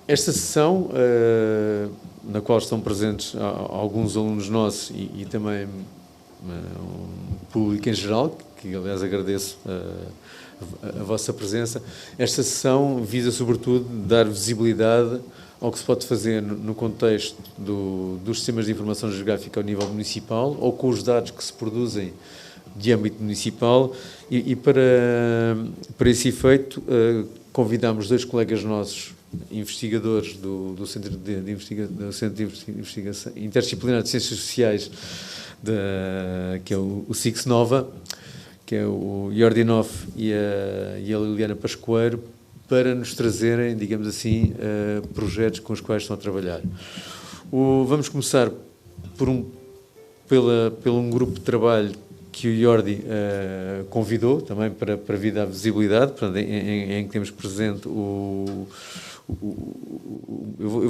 Esta sessão, na qual estão presentes alguns alunos nossos e também um público em geral, que aliás agradeço a vossa presença, esta sessão visa sobretudo dar visibilidade ao que se pode fazer no contexto dos sistemas de informação geográfica ao nível municipal ou com os dados que se produzem de âmbito municipal e para esse efeito convidámos dois colegas nossos, investigadores do Centro de Investigação Interdisciplinar de Ciências Sociais, que é o SIX Nova, que é o Jordi Noff e a Liliana Pascoeiro, para nos trazerem, digamos assim, projetos com os quais estão a trabalhar. Vamos começar por um grupo de trabalho que o Jordi convidou também para vir dar visibilidade, portanto, em que temos presente eu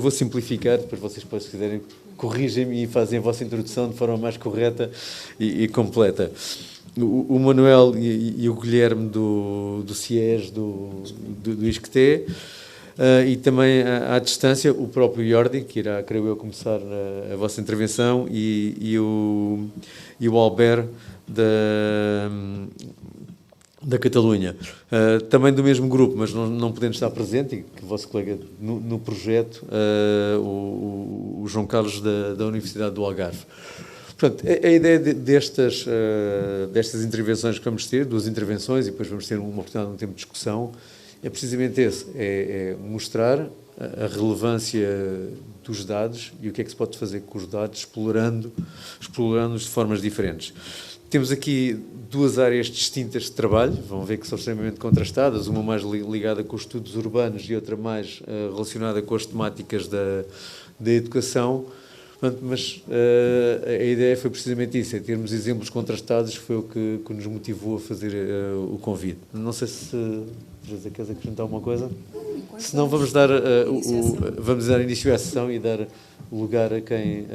vou simplificar, depois vocês, se quiserem, corrigem-me e fazem a vossa introdução de forma mais correta e completa. O Manuel e o Guilherme do CIES, do ISCTE, e também à distância o próprio Jordi, que irá, creio eu, começar a vossa intervenção, e o Albert da Catalunha, também do mesmo grupo, mas não podendo estar presente, e que o vosso colega no projeto, o João Carlos da Universidade do Algarve. Portanto, a ideia destas intervenções que vamos ter, duas intervenções, e depois vamos ter uma oportunidade de um tempo de discussão, é precisamente esse, é mostrar a relevância dos dados e o que é que se pode fazer com os dados, explorando-os de formas diferentes. Temos aqui duas áreas distintas de trabalho, vão ver que são extremamente contrastadas, uma mais ligada com os estudos urbanos e outra mais relacionada com as temáticas da educação, mas a ideia foi precisamente isso, é termos exemplos contrastados, foi o que nos motivou a fazer o convite. Não sei se Teresa, queres acrescentar alguma coisa? Se não, vamos dar início à sessão e dar lugar a quem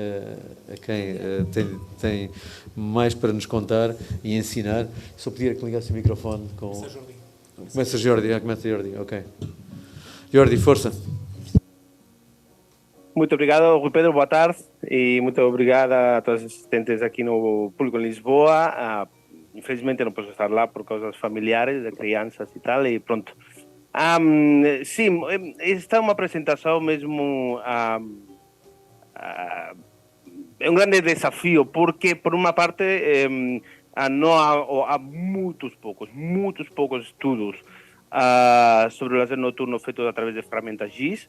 tem mais para nos contar e ensinar. Só pedir que ligasse o microfone com... Começa Jordi, ok. Jordi, força. Muito obrigado, Rui Pedro, boa tarde, e muito obrigado a todos os assistentes aqui no Público em Lisboa. Infelizmente não posso estar lá por causas familiares, de crianças e tal, e pronto. Sim, esta é uma apresentação mesmo... é um grande desafio, porque, por uma parte, há muitos poucos estudos sobre o lazer noturno feitos através de ferramentas GIS.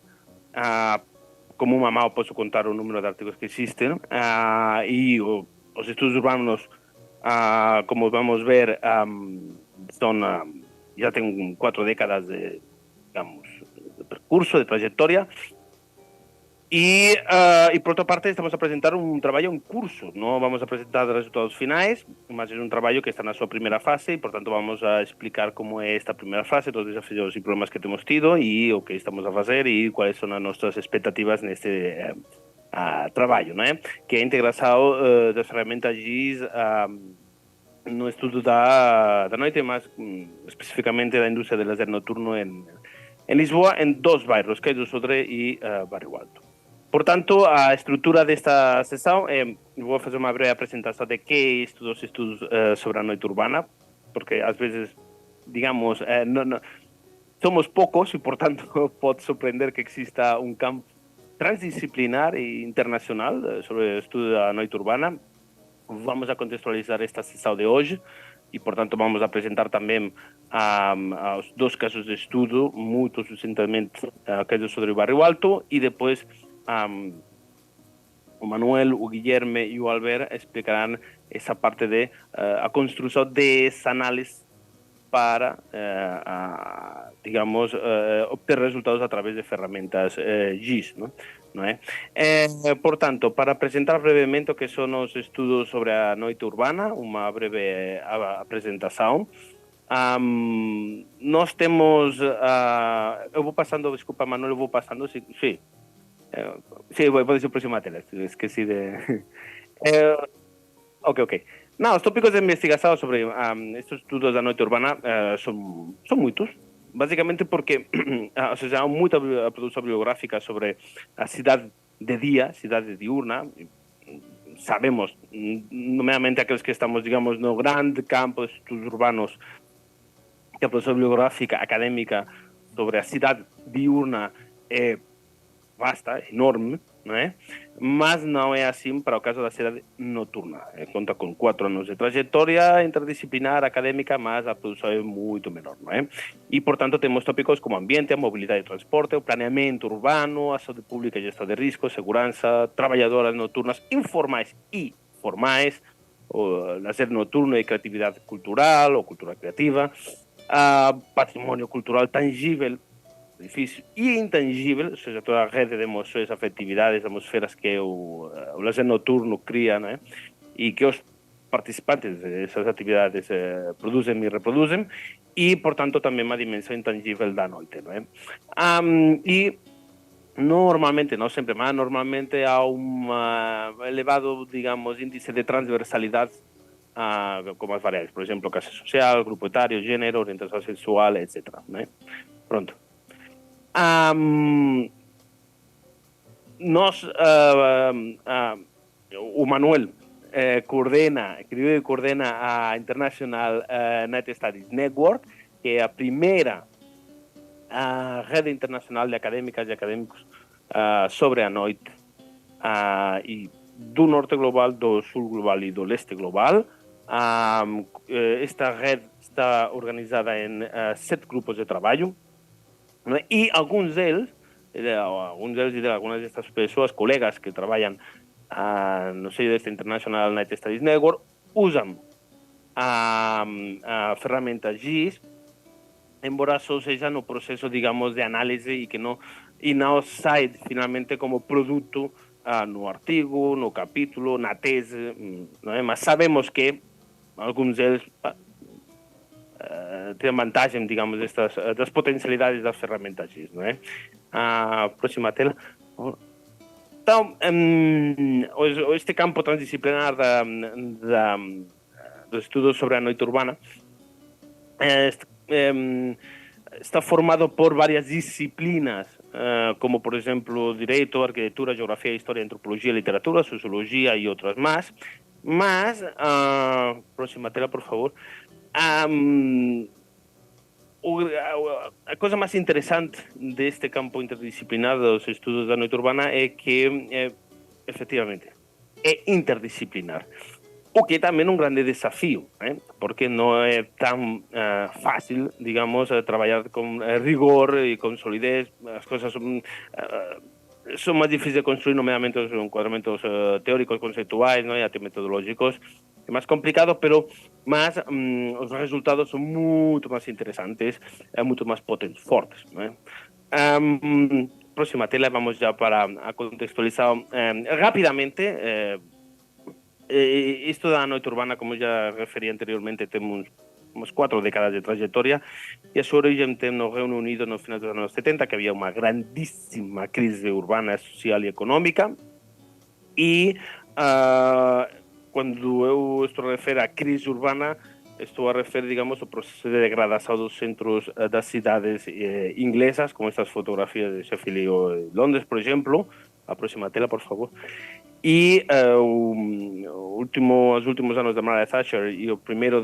Como uma mão posso contar o número de artigos que existem, e os estudos urbanos, como vamos ver, já têm 4 décadas de percurso, de trajetória, e por outra parte estamos a apresentar um trabalho em curso, não vamos a apresentar resultados finais, mas é um trabalho que está na sua primeira fase e, portanto, vamos a explicar como é esta primeira fase, todos os desafios e problemas que temos tido e o que estamos a fazer e quais são as nossas expectativas neste trabalho, não é? Que é a integração das ferramentas GIS no estudo da noite, mas especificamente da indústria de lazer noturno em Lisboa, em 2 bairros, Cais do Sodré e Barrio Alto. Portanto, a estrutura desta sessão vou fazer uma breve apresentação de que é os estudos sobre a noite urbana, porque às vezes, digamos, somos poucos e, portanto, pode surpreender que exista um campo transdisciplinar e internacional sobre o estudo da noite urbana. Vamos a contextualizar esta sessão de hoje e, portanto, vamos apresentar também os 2 casos de estudo, muito sucintamente, Cais do Sodré e Barrio Alto, e depois o Manuel, o Guilherme e o Albert explicarão essa parte de a construção dessa análise para, digamos, obter resultados através de ferramentas GIS, não é? Portanto, para apresentar brevemente o que são os estudos sobre a noite urbana, uma breve apresentação. Nós temos... eu vou passando, desculpa, Manuel, eu vou passando... Sim, pode ser o próximo tela, esqueci de... Ok. Não, os tópicos de investigação sobre estes estudos da noite urbana são muitos, basicamente porque ou seja, há muita produção bibliográfica sobre a cidade de dia, cidade diurna. Sabemos, nomeadamente aqueles que estamos, digamos, no grande campo de estudos urbanos, que a produção bibliográfica académica sobre a cidade diurna é vasta, enorme, não é? Mas não é assim para o caso da cidade noturna. Conta com 4 anos de trajetória interdisciplinar, académica, mas a produção é muito menor, não é? E, portanto, temos tópicos como ambiente, a mobilidade e transporte, o planeamento urbano, a saúde pública e gestão de riscos, segurança, trabalhadoras noturnas informais e formais, o lazer noturno e criatividade cultural ou cultura criativa, patrimônio cultural tangível, difícil e intangível, ou seja, toda a rede de emoções, afetividades, atmosferas que o lazer noturno cria, né? E que os participantes dessas atividades produzem e reproduzem, e, portanto, também uma dimensão intangível da noite, não é? E normalmente, não sempre, mas normalmente há um elevado, digamos, índice de transversalidade como as variáveis, por exemplo, classe social, grupo etário, gênero, orientação sexual, etc. Né? Pronto. O Manuel coordena a International Night Studies Network, que é a primeira rede internacional de académicas e académicos sobre a noite, e do norte global, do sul global e do leste global. Esta rede está organizada em 7 grupos de trabalho, né? E alguns deles e algumas destas pessoas, colegas que trabalham no seio desta International Night Studies Network, usam a ferramenta GIS, embora só seja no processo, digamos, de análise e não sai finalmente como produto no artigo, no capítulo, na tese, não é? Mas sabemos que alguns deles têm vantagem, digamos, das potencialidades das ferramentas GIS, não é? A próxima tela. Então, este campo transdisciplinar dos estudos sobre a noite urbana está formado por várias disciplinas, como, por exemplo, direito, arquitetura, geografia, história, antropologia, literatura, sociologia e outras mais. Mas, próxima tela, por favor. A coisa mais interessante deste campo interdisciplinar dos estudos da noite urbana é que, efetivamente, é interdisciplinar. O que é também um grande desafio, né? Porque não é tão fácil, digamos, trabalhar com rigor e com solidez. As coisas são mais difíceis de construir, nomeadamente os enquadramentos teóricos, conceituais, não é? Até metodológicos. É mais complicado, mas os resultados são muito mais interessantes, muito mais potentes, fortes, não é? Próxima tela, vamos já para a contextualizar rapidamente. Isto da noite urbana, como já referi anteriormente, temos umas 4 décadas de trajetória, e a sua origem tem no Reino Unido no final dos anos 70, que havia uma grandíssima crise urbana, social e econômica, e quando eu estou a referir à crise urbana, estou a referir, digamos, ao processo de degradação dos centros das cidades inglesas, como estas fotografias de Sheffield e Londres, por exemplo. A próxima tela, por favor. E os últimos anos da Margaret Thatcher e o primeiro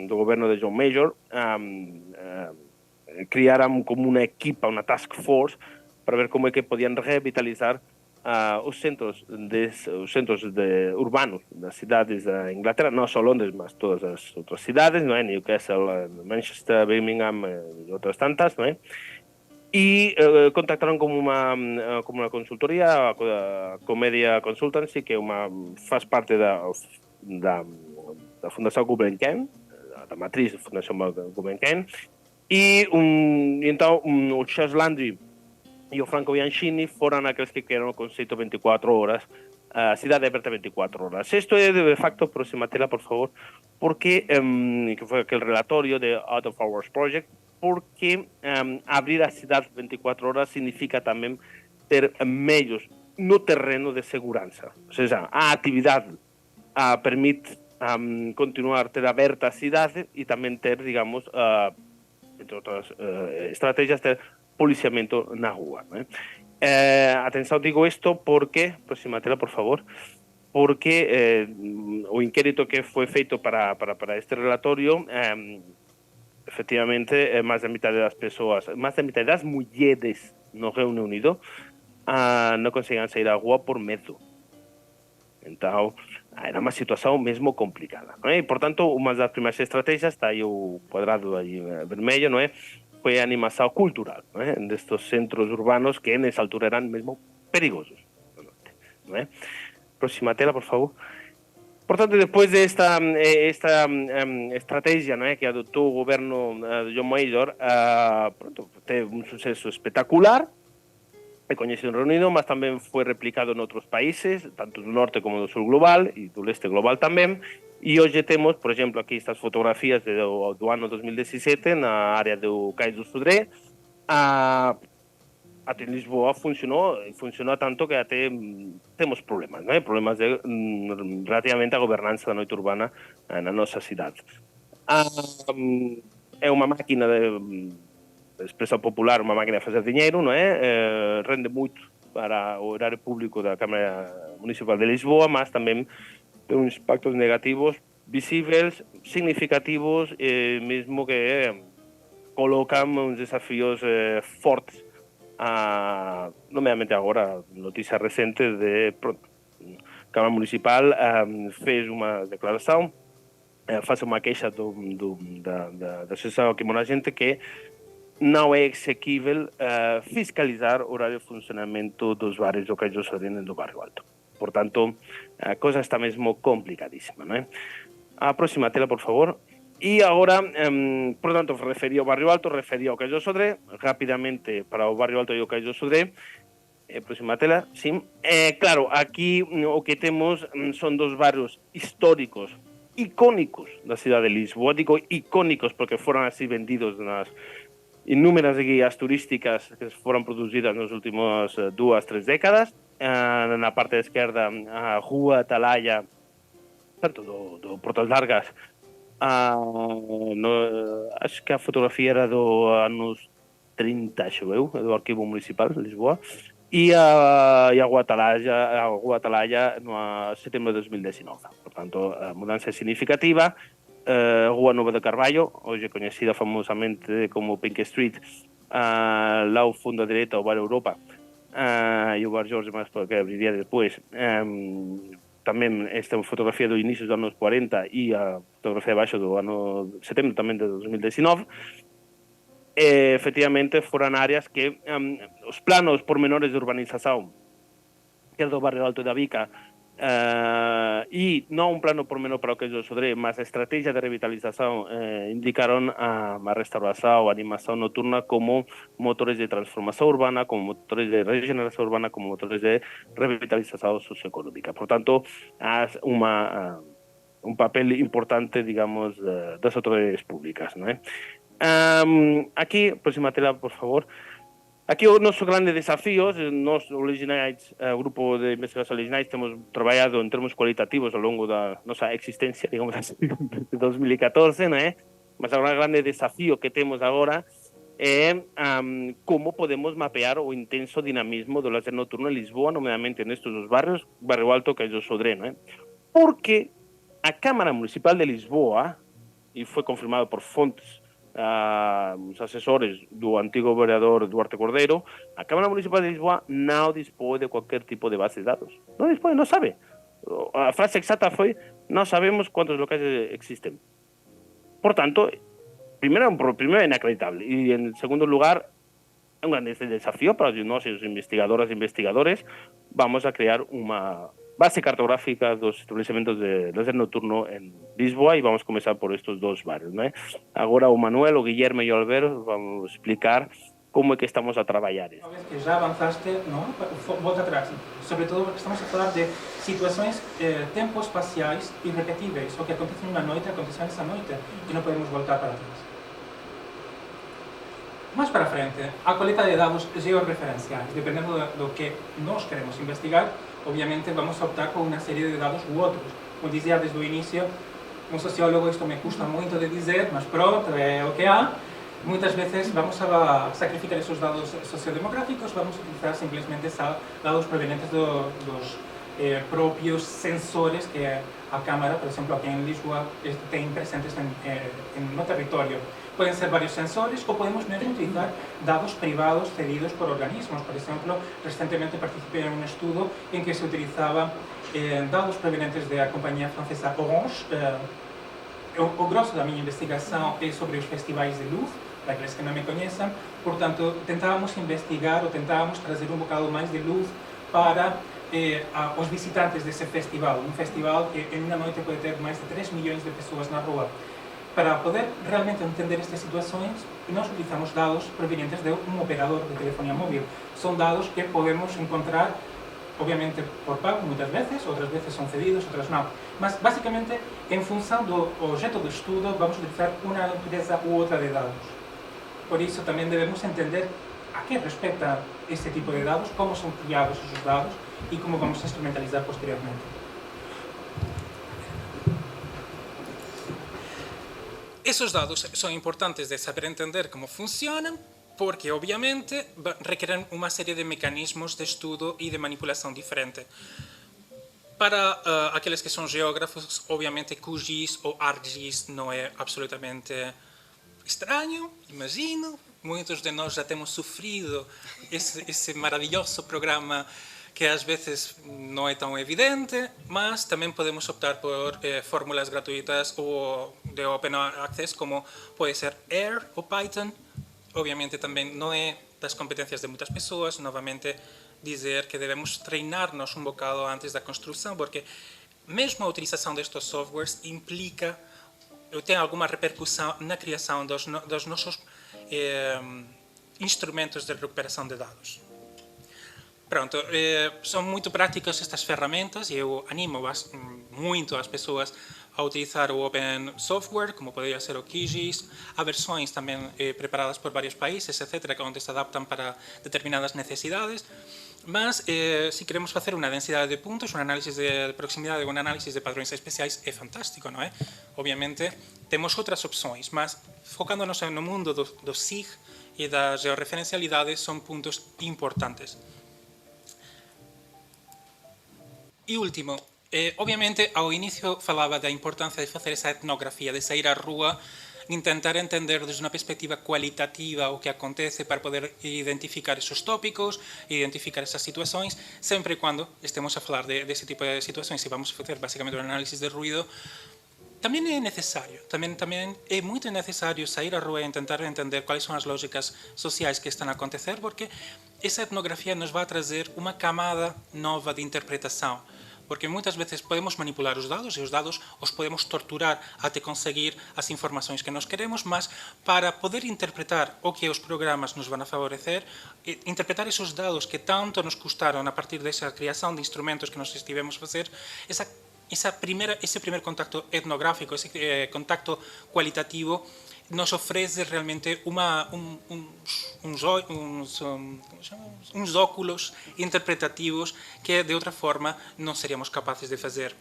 do governo de John Major criaram como uma equipa, uma task force, para ver como é que podiam revitalizar os centros urbanos das cidades da Inglaterra, não só Londres, mas todas as outras cidades, não é? Newcastle, Manchester, Birmingham e outras tantas, não é? E contactaram como uma consultoria, a Comedia Consultancy, que faz parte da Fundação Gulbenkian, da matriz da Fundação Gulbenkian, e então o Charles Landry e o Franco Bianchini foram aqueles que criaram o conceito 24 horas, a cidade aberta 24 horas. Isto é, de facto, próxima tela, por favor, porque, que foi aquele relatório de Out of Hours Project, porque abrir a cidade 24 horas significa também ter meios no terreno de segurança. Ou seja, a atividade permite continuar a ter aberta a cidade e também ter, digamos, entre outras estrategias de policiamento na rua. Né? Atenção, digo isto porque, próxima tela, por favor, porque o inquérito que foi feito para este relatório, efectivamente, máis da mitad das persoas, máis da mitad das mulleres no Reino Unido non conseguían sair á rua por medo. Então, era unha situación mesmo complicada. Non é? E, por tanto, unha das primeiras estrategias, está aí o cuadrado aí vermello, non é? Foi a animación cultural, non é? Destos centros urbanos que nesa altura eran mesmo perigosos. Non é? Próxima tela, por favor. Por tanto, despois de esta estrategia, non é, que adoptou o goberno de John Major, teve un suceso espectacular, é coñecido no Reino Unido, mas tamén foi replicado noutros países, tanto do norte como do sur global, e do leste global tamén, e hoxe temos, por exemplo, aquí estas fotografías do ano 2017 na área do Cais do Sodré. Até en Lisboa funcionou tanto que até temos problemas, non é? Problemas relativamente a gobernanza da noite urbana na nosa cidade. É unha máquina de expresión popular, unha máquina de facer diñeiro, non é? Rende moito para o horario público da Cámara Municipal de Lisboa, mas tamén ten uns impactos negativos visíveis, significativos, mesmo que colocan uns desafíos fortes, nomeadamente agora, noticias recentes de Cámara Municipal fez unha declaración, faz unha queixa da Asociación Aquí Mora Xente que non é exequível fiscalizar o horario de funcionamento dos bares do Cais do Sodré do Barrio Alto. Por tanto, a cosa está mesmo complicadísima, non é? A próxima tela, por favor. E agora, por tanto, refería ao Barrio Alto, refería ao Cais do Sodré, rapidamente para o Barrio Alto e o Cais do Sodré. Próxima tela, sí. Claro, aquí o que temos son dos barrios históricos, icónicos da cidade de Lisboa. Digo icónicos porque foron así vendidos nas inúmeras guías turísticas que foron producidas nas últimas 2-3 décadas. Na parte da esquerda, a Rúa Atalaya, tanto do Portas Largas, acho que a fotografía era do anos 30, xo eu, do Arquivo Municipal de Lisboa, e a Rúa Atalaya no setembro de 2019. Por tanto, a mudanza é significativa. Rúa Nova de Carballo, hoxe coñecida famosamente como Pink Street, lá ao fundo a dereita o Bar Europa, e o Bar Jorge, máis que abriría despois. Tamén esta fotografía do inicio dos anos 40 e a fotografía de baixo do ano setembro tamén de 2019. Efectivamente, foran áreas que os planos pormenores de urbanización, que é do Barrio Alto da Vica, e non un plano pormenor para o Cais do Sodré, mas a estrategia de revitalización indicaron a restauración, a animación nocturna como motores de transformación urbana, como motores de regeneración urbana, como motores de revitalización socioeconómica. Por tanto, un papel importante, digamos, das autoridades públicas, non é? Aquí, próxima tela, por favor. Aquí o noso grande desafío, nós, o Leginites, o grupo de investigación Leginites, temos traballado en termos cualitativos ao longo da nosa existencia, digamos así, de 2014, non é? Mas o grande desafío que temos agora é como podemos mapear o intenso dinamismo do lazer nocturno en Lisboa, nomeadamente nestes dos barrios, Barrio Alto, Cais do Sodré, non é? Porque a Cámara Municipal de Lisboa, e foi confirmado por fontes os asesores do antigo vereador Duarte Cordeiro, a Cámara Municipal de Lisboa non dispõe de cualquier tipo de base de dados. Non dispõe, non sabe. A frase exacta foi: non sabemos cuántos locais existen. Por tanto, primeiro é inacreditable, e en segundo lugar é un grande desafío para nós e os investigadoras e investigadores. Vamos a crear unha base cartográfica dos establecementos de lazer nocturno en Lisboa, e vamos comenzar por estos dos barrios, non é? Agora o Manuel, o Guillermo e o Alberto vamos explicar como é que estamos a traballar. Uma vez que já avançaste, não? Volta atrás. Sobretudo porque estamos a falar de situações tempo-espaciais irrepetíveis. O que acontece numa noite, acontece nessa noite, e não podemos voltar para trás. Mais para frente, a coleta de dados georreferenciais, dependendo do que nós queremos investigar, obviamente vamos a optar por una serie de dados u otros. Como decía desde el inicio, un sociólogo, esto me cuesta mucho de decir, mas pronto é o que há. Muchas veces vamos a sacrificar esos dados sociodemográficos, vamos a utilizar simplesmente dados provenientes dos propios sensores que a Cámara, por exemplo, aqui em Lisboa, tem presentes no território. Pueden ser varios sensores o podemos mesmo utilizar dados privados cedidos por organismos. Por exemplo, recentemente participé en un estudo en que se utilizaba dados provenientes da compañía francesa Orange. O grosso da minha investigação é sobre os festivais de luz, para aqueles que não me conheçam. Portanto, tentávamos investigar ou tentávamos trazer um bocado mais de luz para os visitantes desse festival. Um festival que em uma noite pode ter mais de 3 milhões de pessoas na rua. Para poder realmente entender estas situações, nós utilizamos dados provenientes de um operador de telefonia móvel. São dados que podemos encontrar, obviamente por pago, muitas vezes, outras vezes são cedidos, outras não. Mas, basicamente, em função do objeto do estudo, vamos utilizar uma natureza ou outra de dados. Por isso, também devemos entender a que respeita este tipo de dados, como são criados esses dados e como vamos a instrumentalizar posteriormente. Esos dados son importantes de saber entender como funcionan, porque obviamente requieren una serie de mecanismos de estudo y de manipulación diferente. Para aqueles que são geógrafos, obviamente QGIS ou ArcGIS não é absolutamente estranho, imagino. Muitos de nós já temos sofrido esse maravilhoso programa que às vezes não é tão evidente, mas também podemos optar por fórmulas gratuitas ou de Open Access, como pode ser R ou Python. Obviamente também não é das competências de muitas pessoas, novamente dizer que devemos treinar-nos um bocado antes da construção, porque mesmo a utilização destes softwares implica, tem alguma repercussão na criação dos nossos instrumentos de recuperação de dados. Pronto, são muito práticas estas ferramentas e eu animo muito as pessoas a utilizar o Open Software, como poderia ser o QGIS. Há versões também preparadas por vários países, etc., onde se adaptam para determinadas necessidades. Mas, se queremos fazer uma densidade de pontos, uma análise de proximidade, uma análise de padrões especiais, é fantástico, não é? Obviamente, temos outras opções, mas focando-nos no mundo do SIG e da georreferencialidade, são pontos importantes. E último, obviamente, ao início falava da importância de fazer essa etnografia, de sair à rua, intentar entender desde uma perspectiva qualitativa o que acontece para poder identificar esses tópicos, identificar essas situações, sempre e quando estemos a falar desse tipo de situações, se vamos fazer basicamente uma análise de ruído, também é necessário, também é muito necessário sair à rua e tentar entender quais são as lógicas sociais que estão a acontecer, porque essa etnografia nos vai trazer uma camada nova de interpretação. Porque muitas vezes podemos manipular os dados e os dados os podemos torturar até conseguir as informações que nós queremos, mas para poder interpretar o que os programas nos vão a favorecer, interpretar esses dados que tanto nos custaram a partir dessa criação de instrumentos que nós estivemos a fazer, esse primeiro contacto etnográfico, esse contacto qualitativo, nos oferece realmente uns óculos interpretativos que de outra forma não seríamos capazes de fazer.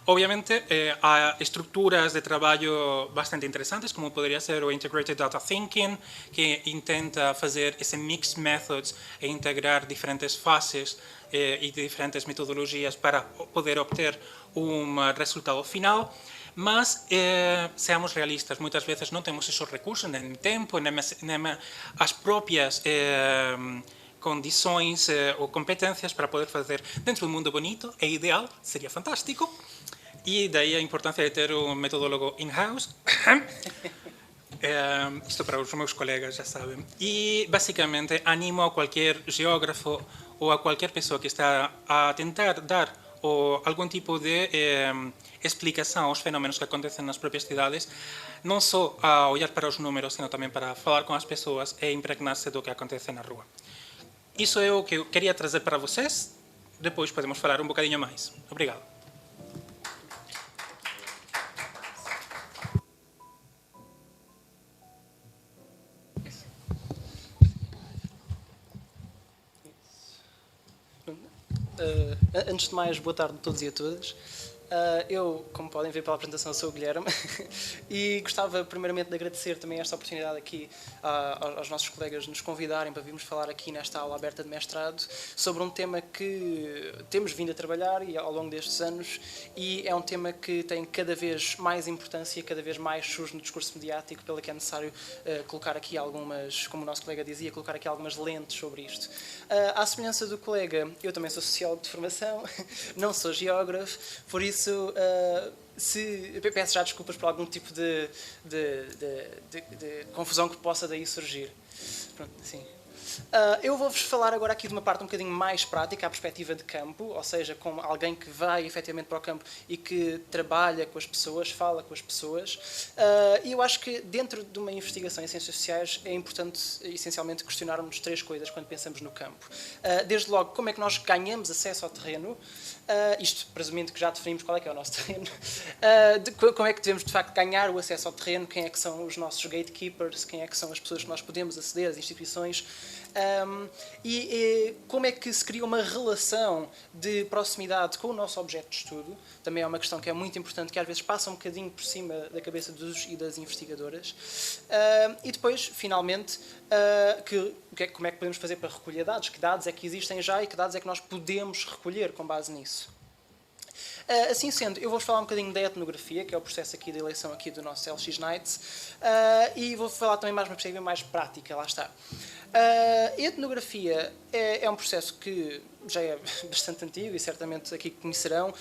Obviamente, há estruturas de trabalho bastante interessantes, como poderia ser o Integrated Data Thinking, que intenta fazer esse Mixed Methods e integrar diferentes fases e diferentes metodologias para poder obter um resultado final. Mas, seamos realistas, muitas vezes não temos esses recursos, nem tempo, nem as próprias condições ou competências para poder fazer dentro do mundo bonito. É ideal, seria fantástico. E daí a importância de ter um metodólogo in-house. Isto para os meus colegas já sabem. E, basicamente, animo a qualquer geógrafo ou a qualquer pessoa que está a tentar dar algum tipo de explicação aos fenómenos que acontecem nas próprias cidades, não só a olhar para os números, sino também para falar com as pessoas e impregnar-se do que acontece na rua. Isso é o que eu queria trazer para vocês. Depois podemos falar um bocadinho mais. Obrigado. Antes de mais, boa tarde a todos e a todas. Eu, como podem ver pela apresentação, sou o Guilherme e gostava primeiramente de agradecer também esta oportunidade aqui aos nossos colegas nos convidarem para virmos falar aqui nesta aula aberta de mestrado sobre um tema que temos vindo a trabalhar e ao longo destes anos, e é um tema que tem cada vez mais importância e cada vez mais surge no discurso mediático, pelo que é necessário colocar aqui algumas, como o nosso colega dizia, colocar aqui algumas lentes sobre isto. À semelhança do colega, eu também sou sociólogo de formação, não sou geógrafo, por isso peço já desculpas por algum tipo de confusão que possa daí surgir. Pronto, sim. Eu vou-vos falar agora aqui de uma parte um bocadinho mais prática, a perspectiva de campo, ou seja, como alguém que vai efetivamente para o campo e que trabalha com as pessoas, fala com as pessoas. E eu acho que dentro de uma investigação em ciências sociais é importante, essencialmente, questionarmos 3 coisas quando pensamos no campo. Desde logo, como é que nós ganhamos acesso ao terreno? Isto presumindo que já definimos qual é que é o nosso terreno. Como é que devemos, de facto, ganhar o acesso ao terreno? Quem é que são os nossos gatekeepers? Quem é que são as pessoas que nós podemos aceder, as instituições? E como é que se cria uma relação de proximidade com o nosso objeto de estudo? Também é uma questão que é muito importante, que às vezes passa um bocadinho por cima da cabeça dos e das investigadoras. E depois, finalmente, como é que podemos fazer para recolher dados? Que dados é que existem já e que dados é que nós podemos recolher com base nisso? Assim sendo, eu vou falar um bocadinho da etnografia, que é o processo aqui de eleição aqui do nosso LX Nights, e vou falar também mais uma perspectiva mais prática, lá está. A etnografia é um processo que já é bastante antigo e certamente aqui conhecerão,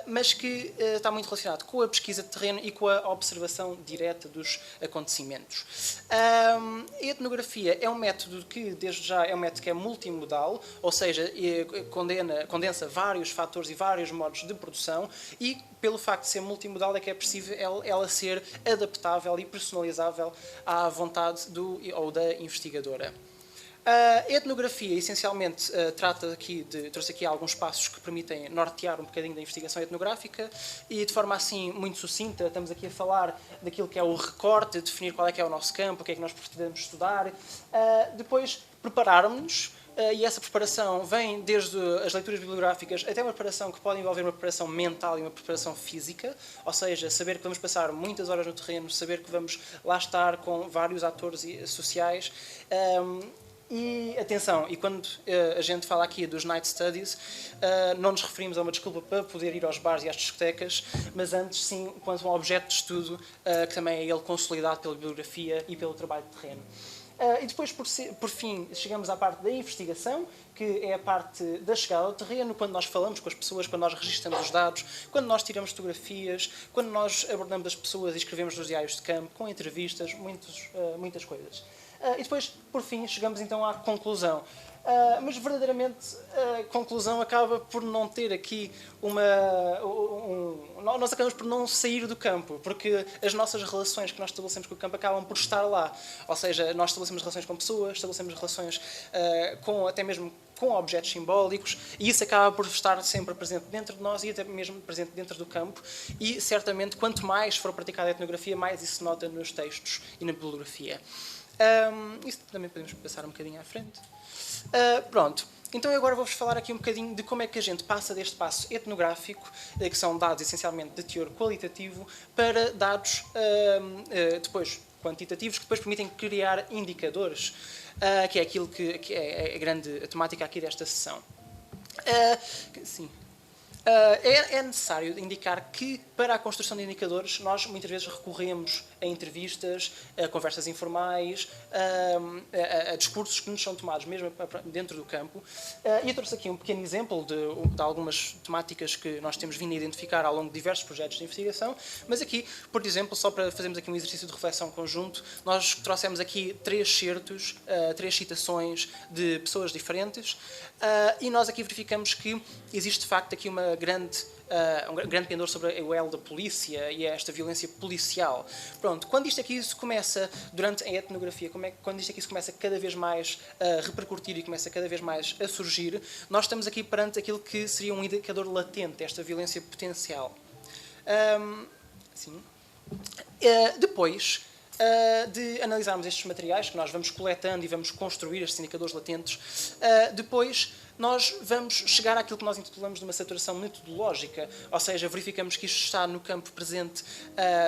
mas que está muito relacionado com a pesquisa de terreno e com a observação direta dos acontecimentos. A etnografia é um método que, desde já, é um método que é multimodal, ou seja, condensa vários fatores e vários modos de produção, e pelo facto de ser multimodal é que é possível ela ser adaptável e personalizável à vontade do ou da investigadora. A etnografia, essencialmente, trouxe aqui alguns passos que permitem nortear um bocadinho da investigação etnográfica e, de forma assim muito sucinta, estamos aqui a falar daquilo que é o recorte, definir qual é que é o nosso campo, o que é que nós pretendemos estudar, depois prepararmos-nos, e essa preparação vem desde as leituras bibliográficas até uma preparação que pode envolver uma preparação mental e uma preparação física, ou seja, saber que vamos passar muitas horas no terreno, saber que vamos lá estar com vários atores sociais. E atenção, e quando a gente fala aqui dos night studies, não nos referimos a uma desculpa para poder ir aos bares e às discotecas, mas antes sim quanto a um objeto de estudo que também é ele consolidado pela bibliografia e pelo trabalho de terreno. E depois, por fim, chegamos à parte da investigação, que é a parte da chegada ao terreno, quando nós falamos com as pessoas, quando nós registramos os dados, quando nós tiramos fotografias, quando nós abordamos as pessoas e escrevemos nos diários de campo, com entrevistas, muitas coisas. E depois, por fim, chegamos então à conclusão. Mas verdadeiramente a conclusão acaba por não ter aqui nós acabamos por não sair do campo, porque as nossas relações que nós estabelecemos com o campo acabam por estar lá. Ou seja, nós estabelecemos relações com pessoas, estabelecemos relações até mesmo com objetos simbólicos, e isso acaba por estar sempre presente dentro de nós e até mesmo presente dentro do campo, e certamente quanto mais for praticada a etnografia, mais isso se nota nos textos e na bibliografia. Isso também podemos passar um bocadinho à frente. Pronto, então eu agora vou-vos falar aqui um bocadinho de como é que a gente passa deste passo etnográfico, que são dados essencialmente de teor qualitativo, para dados depois quantitativos, que depois permitem criar indicadores, que é aquilo que é a grande temática aqui desta sessão. Sim. É necessário indicar que, para a construção de indicadores, nós muitas vezes recorremos a entrevistas, a conversas informais, a discursos que nos são tomados mesmo dentro do campo. E eu trouxe aqui um pequeno exemplo de algumas temáticas que nós temos vindo a identificar ao longo de diversos projetos de investigação, mas aqui, por exemplo, só para fazermos aqui um exercício de reflexão conjunto, nós trouxemos aqui 3 certos, 3 citações de pessoas diferentes, e nós aqui verificamos que existe, de facto, aqui um grande pendor sobre o elo da polícia e esta violência policial. Pronto, quando isto aqui se começa, durante a etnografia, quando isto aqui se começa cada vez mais a repercutir e começa cada vez mais a surgir, nós estamos aqui perante aquilo que seria um indicador latente desta violência potencial. Depois, de analisarmos estes materiais que nós vamos coletando e vamos construir estes indicadores latentes, depois nós vamos chegar àquilo que nós intitulamos de uma saturação metodológica, ou seja, verificamos que isto está no campo presente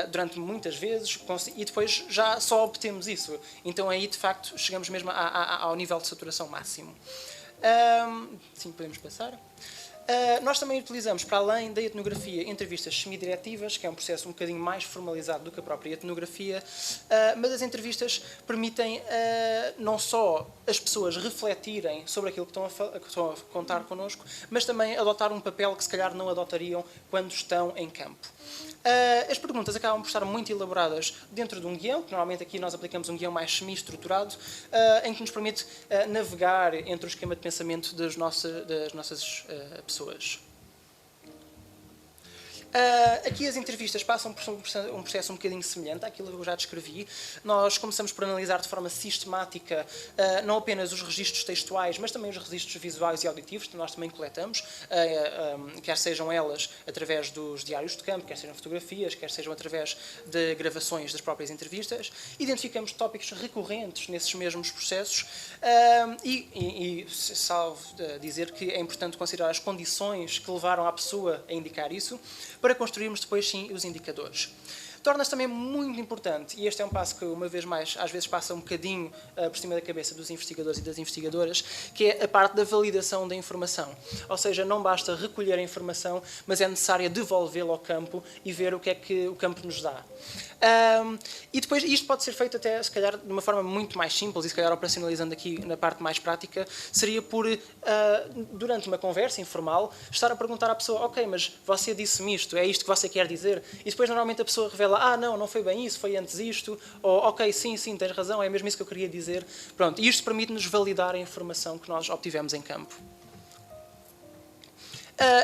durante muitas vezes e depois já só obtemos isso. Então aí, de facto, chegamos mesmo ao nível de saturação máximo. Sim, podemos passar. Nós também utilizamos, para além da etnografia, entrevistas semidiretivas, que é um processo um bocadinho mais formalizado do que a própria etnografia, mas as entrevistas permitem não só as pessoas refletirem sobre aquilo que estão a contar connosco, mas também adotar um papel que se calhar não adotariam quando estão em campo. As perguntas acabam por estar muito elaboradas dentro de um guião, que normalmente aqui nós aplicamos um guião mais semi-estruturado, em que nos permite navegar entre o esquema de pensamento das nossas pessoas. Aqui as entrevistas passam por um processo um bocadinho semelhante àquilo que eu já descrevi. Nós começamos por analisar de forma sistemática não apenas os registros textuais, mas também os registros visuais e auditivos que nós também coletamos, quer sejam elas através dos diários de campo, quer sejam fotografias, quer sejam através de gravações das próprias entrevistas. Identificamos tópicos recorrentes nesses mesmos processos e salvo dizer que é importante considerar as condições que levaram a pessoa a indicar isso, para construirmos depois, sim, os indicadores. Torna-se também muito importante, e este é um passo que, uma vez mais, às vezes passa um bocadinho por cima da cabeça dos investigadores e das investigadoras, que é a parte da validação da informação. Ou seja, não basta recolher a informação, mas é necessário devolvê-la ao campo e ver o que é que o campo nos dá. E depois, isto pode ser feito até, se calhar, de uma forma muito mais simples, e se calhar operacionalizando aqui na parte mais prática, seria por, durante uma conversa informal, estar a perguntar à pessoa, ok, mas você disse-me isto, é isto que você quer dizer? E depois, normalmente, a pessoa revela, não foi bem isso, foi antes isto, ou, ok, sim, tens razão, é mesmo isso que eu queria dizer. Pronto, e isto permite-nos validar a informação que nós obtivemos em campo.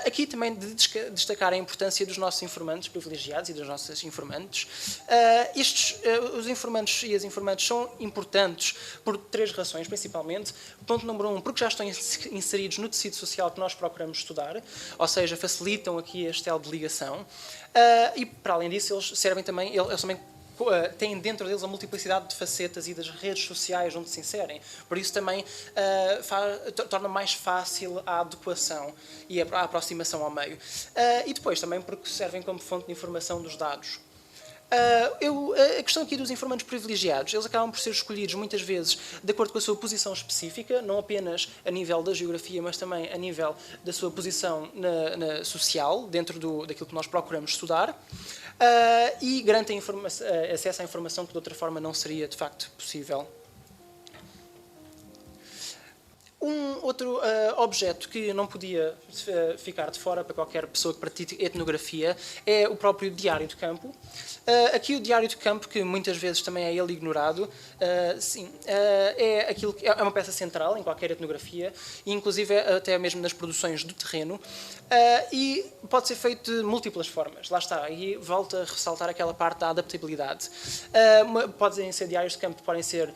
Aqui também de destacar a importância dos nossos informantes privilegiados e dos nossos informantes. Os informantes e as informantes são importantes por 3 razões, principalmente. Ponto número 1, porque já estão inseridos no tecido social que nós procuramos estudar, ou seja, facilitam aqui este elo de ligação. E, para além disso, eles servem também, eles também têm dentro deles a multiplicidade de facetas e das redes sociais onde se inserem. Por isso também torna mais fácil a adequação e a aproximação ao meio. E depois também porque servem como fonte de informação dos dados. A questão aqui dos informantes privilegiados, eles acabam por ser escolhidos muitas vezes de acordo com a sua posição específica, não apenas a nível da geografia, mas também a nível da sua posição na social, dentro daquilo que nós procuramos estudar, e garantem acesso à informação que de outra forma não seria de facto possível. Um outro objeto que não podia ficar de fora para qualquer pessoa que pratique etnografia é o próprio diário de campo. Aqui o diário de campo, que muitas vezes também é ele ignorado, é uma peça central em qualquer etnografia, e inclusive até mesmo nas produções do terreno, e pode ser feito de múltiplas formas. Lá está, e volta a ressaltar aquela parte da adaptabilidade. Podem ser diários de campo, podem ser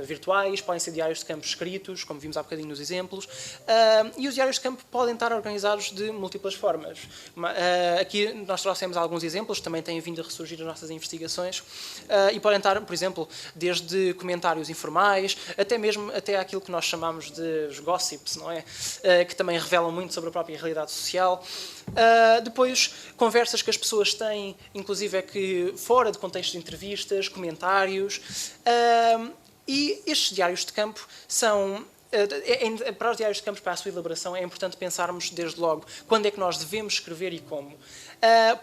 virtuais, podem ser diários de campo escritos, como vimos há bocadinho nos exemplos, e os diários de campo podem estar organizados de múltiplas formas. Aqui nós trouxemos alguns exemplos, também têm vindo a ressurgir nas nossas investigações, e podem estar, por exemplo, desde comentários informais, até aquilo que nós chamamos de os gossips, não é? Que também revelam muito sobre a própria realidade social. Depois, conversas que as pessoas têm, inclusive fora de contexto de entrevistas, comentários, e estes diários de campo são... Para os diários de campo, para a sua elaboração, é importante pensarmos desde logo quando é que nós devemos escrever e como.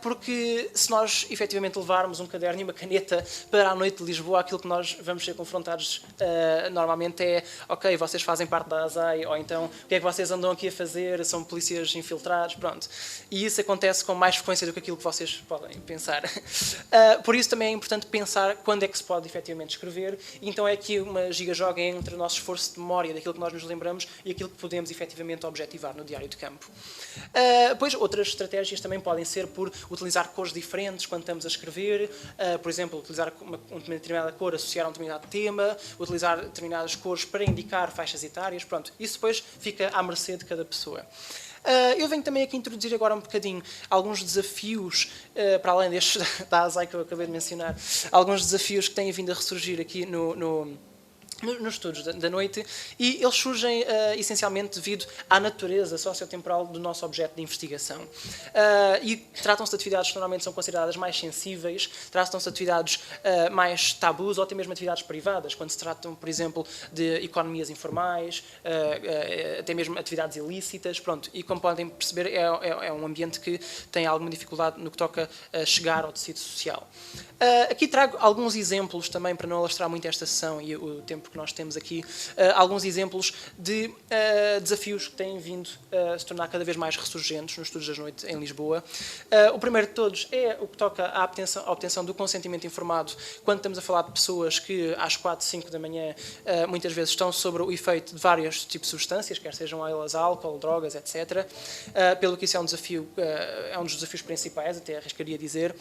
Porque se nós efetivamente levarmos um caderno e uma caneta para a noite de Lisboa, aquilo que nós vamos ser confrontados normalmente é ok, vocês fazem parte da ASAI, ou então o que é que vocês andam aqui a fazer, são polícias infiltrados, pronto. E isso acontece com mais frequência do que aquilo que vocês podem pensar. Por isso também é importante pensar quando é que se pode efetivamente escrever, e então é aqui uma gigajoga entre o nosso esforço de memória daquilo que nós nos lembramos e aquilo que podemos efetivamente objetivar no diário de campo. Depois, outras estratégias também podem ser por utilizar cores diferentes quando estamos a escrever, por exemplo, utilizar uma determinada cor associar a um determinado tema, utilizar determinadas cores para indicar faixas etárias, pronto. Isso depois fica à mercê de cada pessoa. Eu venho também aqui introduzir agora um bocadinho alguns desafios, para além destes da ASAI que eu acabei de mencionar, alguns desafios que têm vindo a ressurgir aqui nos estudos da noite, e eles surgem essencialmente devido à natureza sociotemporal do nosso objeto de investigação. E tratam-se de atividades que normalmente são consideradas mais sensíveis, tratam-se de atividades mais tabus ou até mesmo atividades privadas, quando se tratam, por exemplo, de economias informais, até mesmo atividades ilícitas, pronto. E como podem perceber, é um ambiente que tem alguma dificuldade no que toca a chegar ao tecido social. Aqui trago alguns exemplos também, para não alastrar muito esta sessão e o tempo que nós temos aqui, alguns exemplos de desafios que têm vindo a se tornar cada vez mais ressurgentes nos estudos da noite em Lisboa. O primeiro de todos é o que toca à obtenção do consentimento informado, quando estamos a falar de pessoas que às 4, 5 da manhã muitas vezes estão sobre o efeito de vários tipos de substâncias, quer sejam elas álcool, drogas, etc. Pelo que isso é um desafio, é um dos desafios principais, até arriscaria dizer.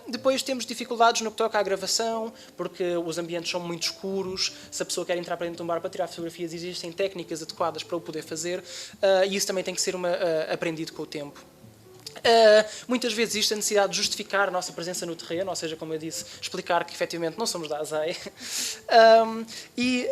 Depois temos dificuldades no que toca à gravação, porque os ambientes são muito escuros. Se a pessoa quer entrar para dentro de um bar para tirar fotografias, existem técnicas adequadas para o poder fazer, e isso também tem que ser aprendido com o tempo. Muitas vezes existe a necessidade de justificar a nossa presença no terreno, ou seja, como eu disse, explicar que efetivamente não somos da ASAI, e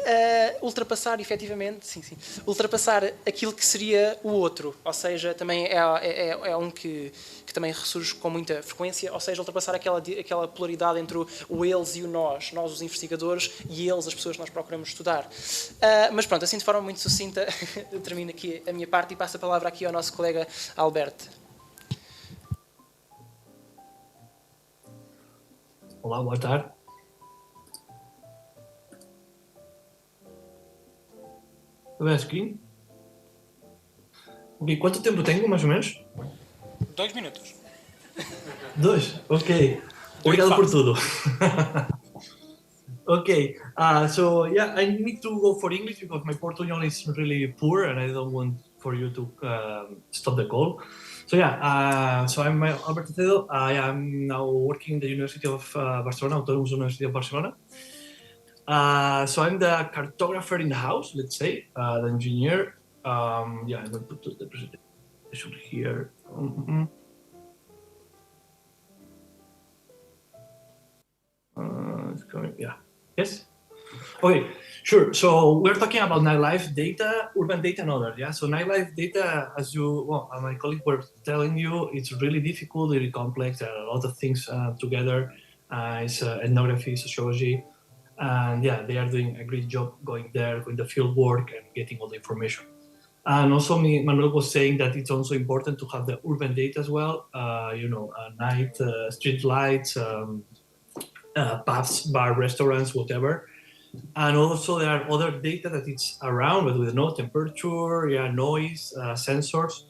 ultrapassar efetivamente, ultrapassar aquilo que seria o outro, ou seja, também é um que também ressurge com muita frequência, ou seja, ultrapassar aquela polaridade entre o eles e o nós os investigadores, e eles, as pessoas que nós procuramos estudar. Mas pronto, assim de forma muito sucinta, termino aqui a minha parte e passo a palavra aqui ao nosso colega Alberto. Olá, boa tarde. Vai a screen? Ok, quanto tempo tenho, mais ou menos? 2 minutos. 2? Ok. Obrigado por tudo. Okay, so yeah, I need to go for English because my Portuguese is really poor and I don't want for you to stop the call. So yeah, so I'm Alberto Cedo. I am now working in the University of Barcelona, Autonomous University of Barcelona. So I'm the cartographer in the house, let's say, the engineer. Yeah, I'm going to put the presentation here. It's coming, yeah. Yes? Okay, sure. So we're talking about nightlife data, urban data and others, yeah? So nightlife data, as my colleagues were telling you, it's really difficult, really complex, there are a lot of things together. It's ethnography, sociology, and yeah, they are doing a great job going there, doing the field work and getting all the information. And also Manuel was saying that it's also important to have the urban data as well, night, street lights, pubs, bar, restaurants, whatever. And also there are other data that it's around, but with no temperature, noise, sensors.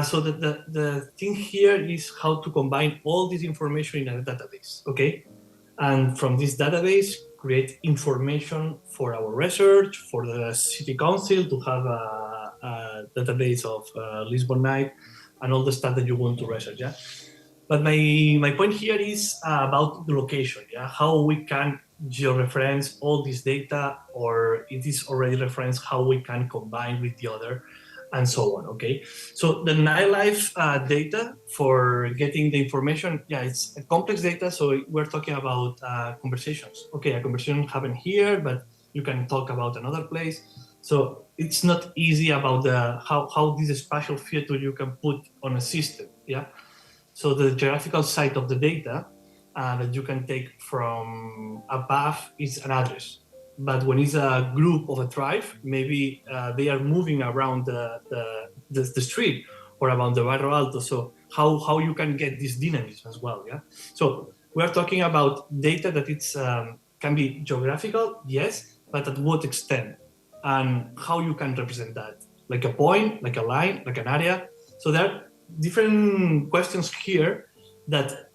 So the thing here is how to combine all this information in a database, okay? And from this database, create information for our research, for the city council to have a database of Lisbon Night and all the stuff that you want to research, yeah? But my point here is about the location, yeah? How we can georeference all this data, or it is already referenced, how we can combine with the other, and so on, okay? So the nightlife data for getting the information, it's a complex data, so we're talking about conversations. Okay, a conversation happened here, but you can talk about another place. So it's not easy about how this spatial filter you can put on a system, yeah? So the geographical site of the data that you can take from above is an address. But when it's a group of a tribe, maybe they are moving around the street or around the Barrio Alto. So how you can get this dynamism as well, yeah? So we're talking about data that it's can be geographical, yes, but at what extent? And how you can represent that? Like a point, like a line, like an area. So there are different questions here that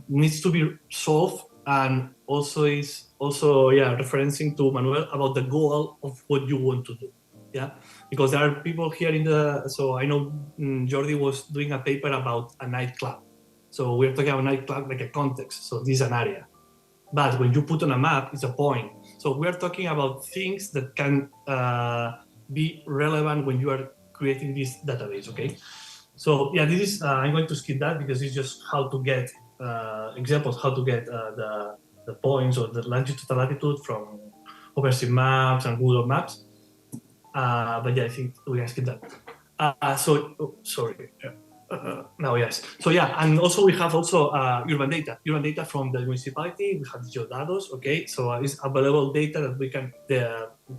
needs to be solved, and also is referencing to Manuel about the goal of what you want to do, yeah, because there are people here so I know Jordi was doing a paper about a nightclub, so we're talking about nightclub like a context, so this is an area, but when you put on a map, it's a point. So we're talking about things that can be relevant when you are creating this database, okay? So yeah, this is, I'm going to skip that because it's just how to get examples, how to get the points or the longitude and latitude from OpenStreetMaps and Google Maps. But yeah, I think we can skip that. Now, yes. So yeah, and also we have also urban data from the municipality. We have Geodados, okay? So it's available data that we can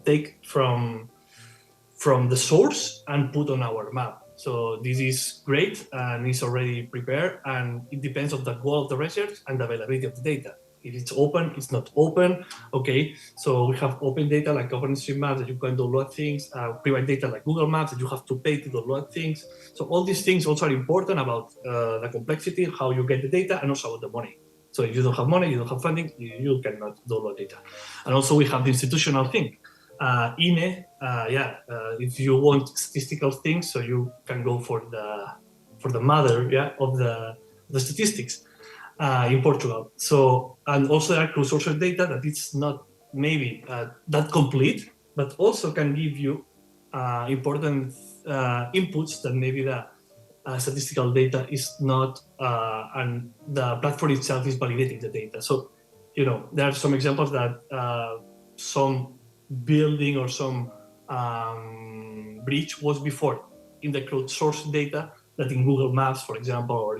take from the source and put on our map. So this is great and it's already prepared, and it depends on the goal of the research and the availability of the data. If it's open, it's not open, okay? So we have open data like OpenStreetMaps that you can download things, private data like Google Maps that you have to pay to download things. So all these things also are important about the complexity, how you get the data, and also about the money. So if you don't have money, you don't have funding, you cannot download data. And also we have the institutional thing. INE, if you want statistical things, so you can go for the mother, of the statistics in Portugal. So, and also there are crowdsourced data that it's not maybe that complete, but also can give you important inputs that maybe the statistical data is not, and the platform itself is validating the data. So, there are some examples that some building or some bridge was before in the crowdsourced data that in Google Maps, for example, or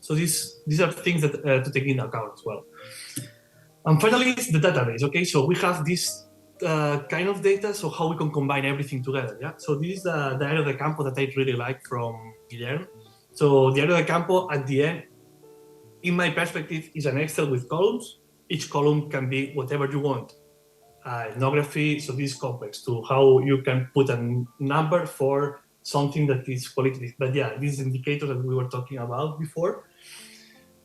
so these are things that to take into account as well. And finally, it's the database. Okay, so we have this kind of data. So how we can combine everything together? Yeah. So this is the Diario de Campo that I really like from Guillermo. So Diario de Campo at the end, in my perspective, is an Excel with columns. Each column can be whatever you want. Ethnography, so this is complex to how you can put a number for something that is qualitative. But yeah, these indicators that we were talking about before.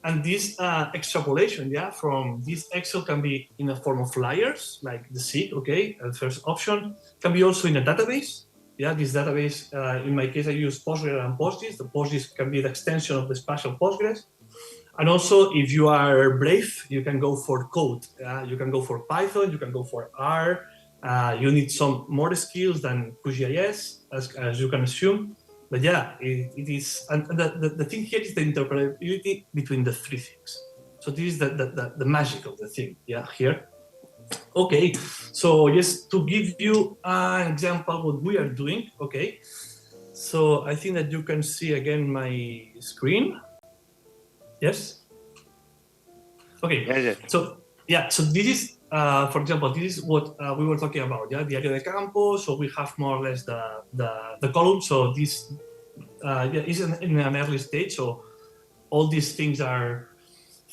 And this extrapolation, from this Excel can be in the form of layers, like the SIG, okay, the first option. Can be also in a database. Yeah, this database, in my case, I use Postgres and PostGIS. The PostGIS can be the extension of the spatial Postgres. And also, if you are brave, you can go for code. You can go for Python, you can go for R. You need some more skills than QGIS, as you can assume. But yeah, it is. And the thing here is the interoperability between the three things. So this is the magic of the thing, here. Okay, so just to give you an example what we are doing, okay. So I think that you can see again my screen. Yes. Okay. Yes. So so this is, for example, this is what we were talking about. Yeah, Diario de Campo. So we have more or less the column. So this is in an early stage. So all these things are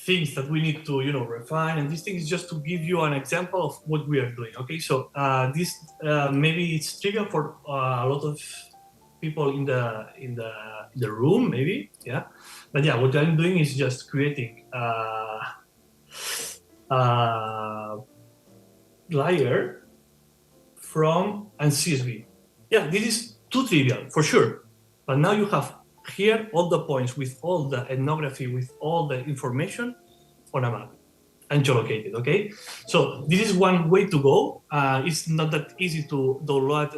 things that we need to refine. And this thing is just to give you an example of what we are doing. Okay. So this maybe it's trivial for a lot of people in the room, maybe, but what I'm doing is just creating layer from and CSV. This is too trivial for sure, but now you have here all the points with all the ethnography, with all the information on a map and geolocated. Okay, so this is one way to go. It's not that easy to download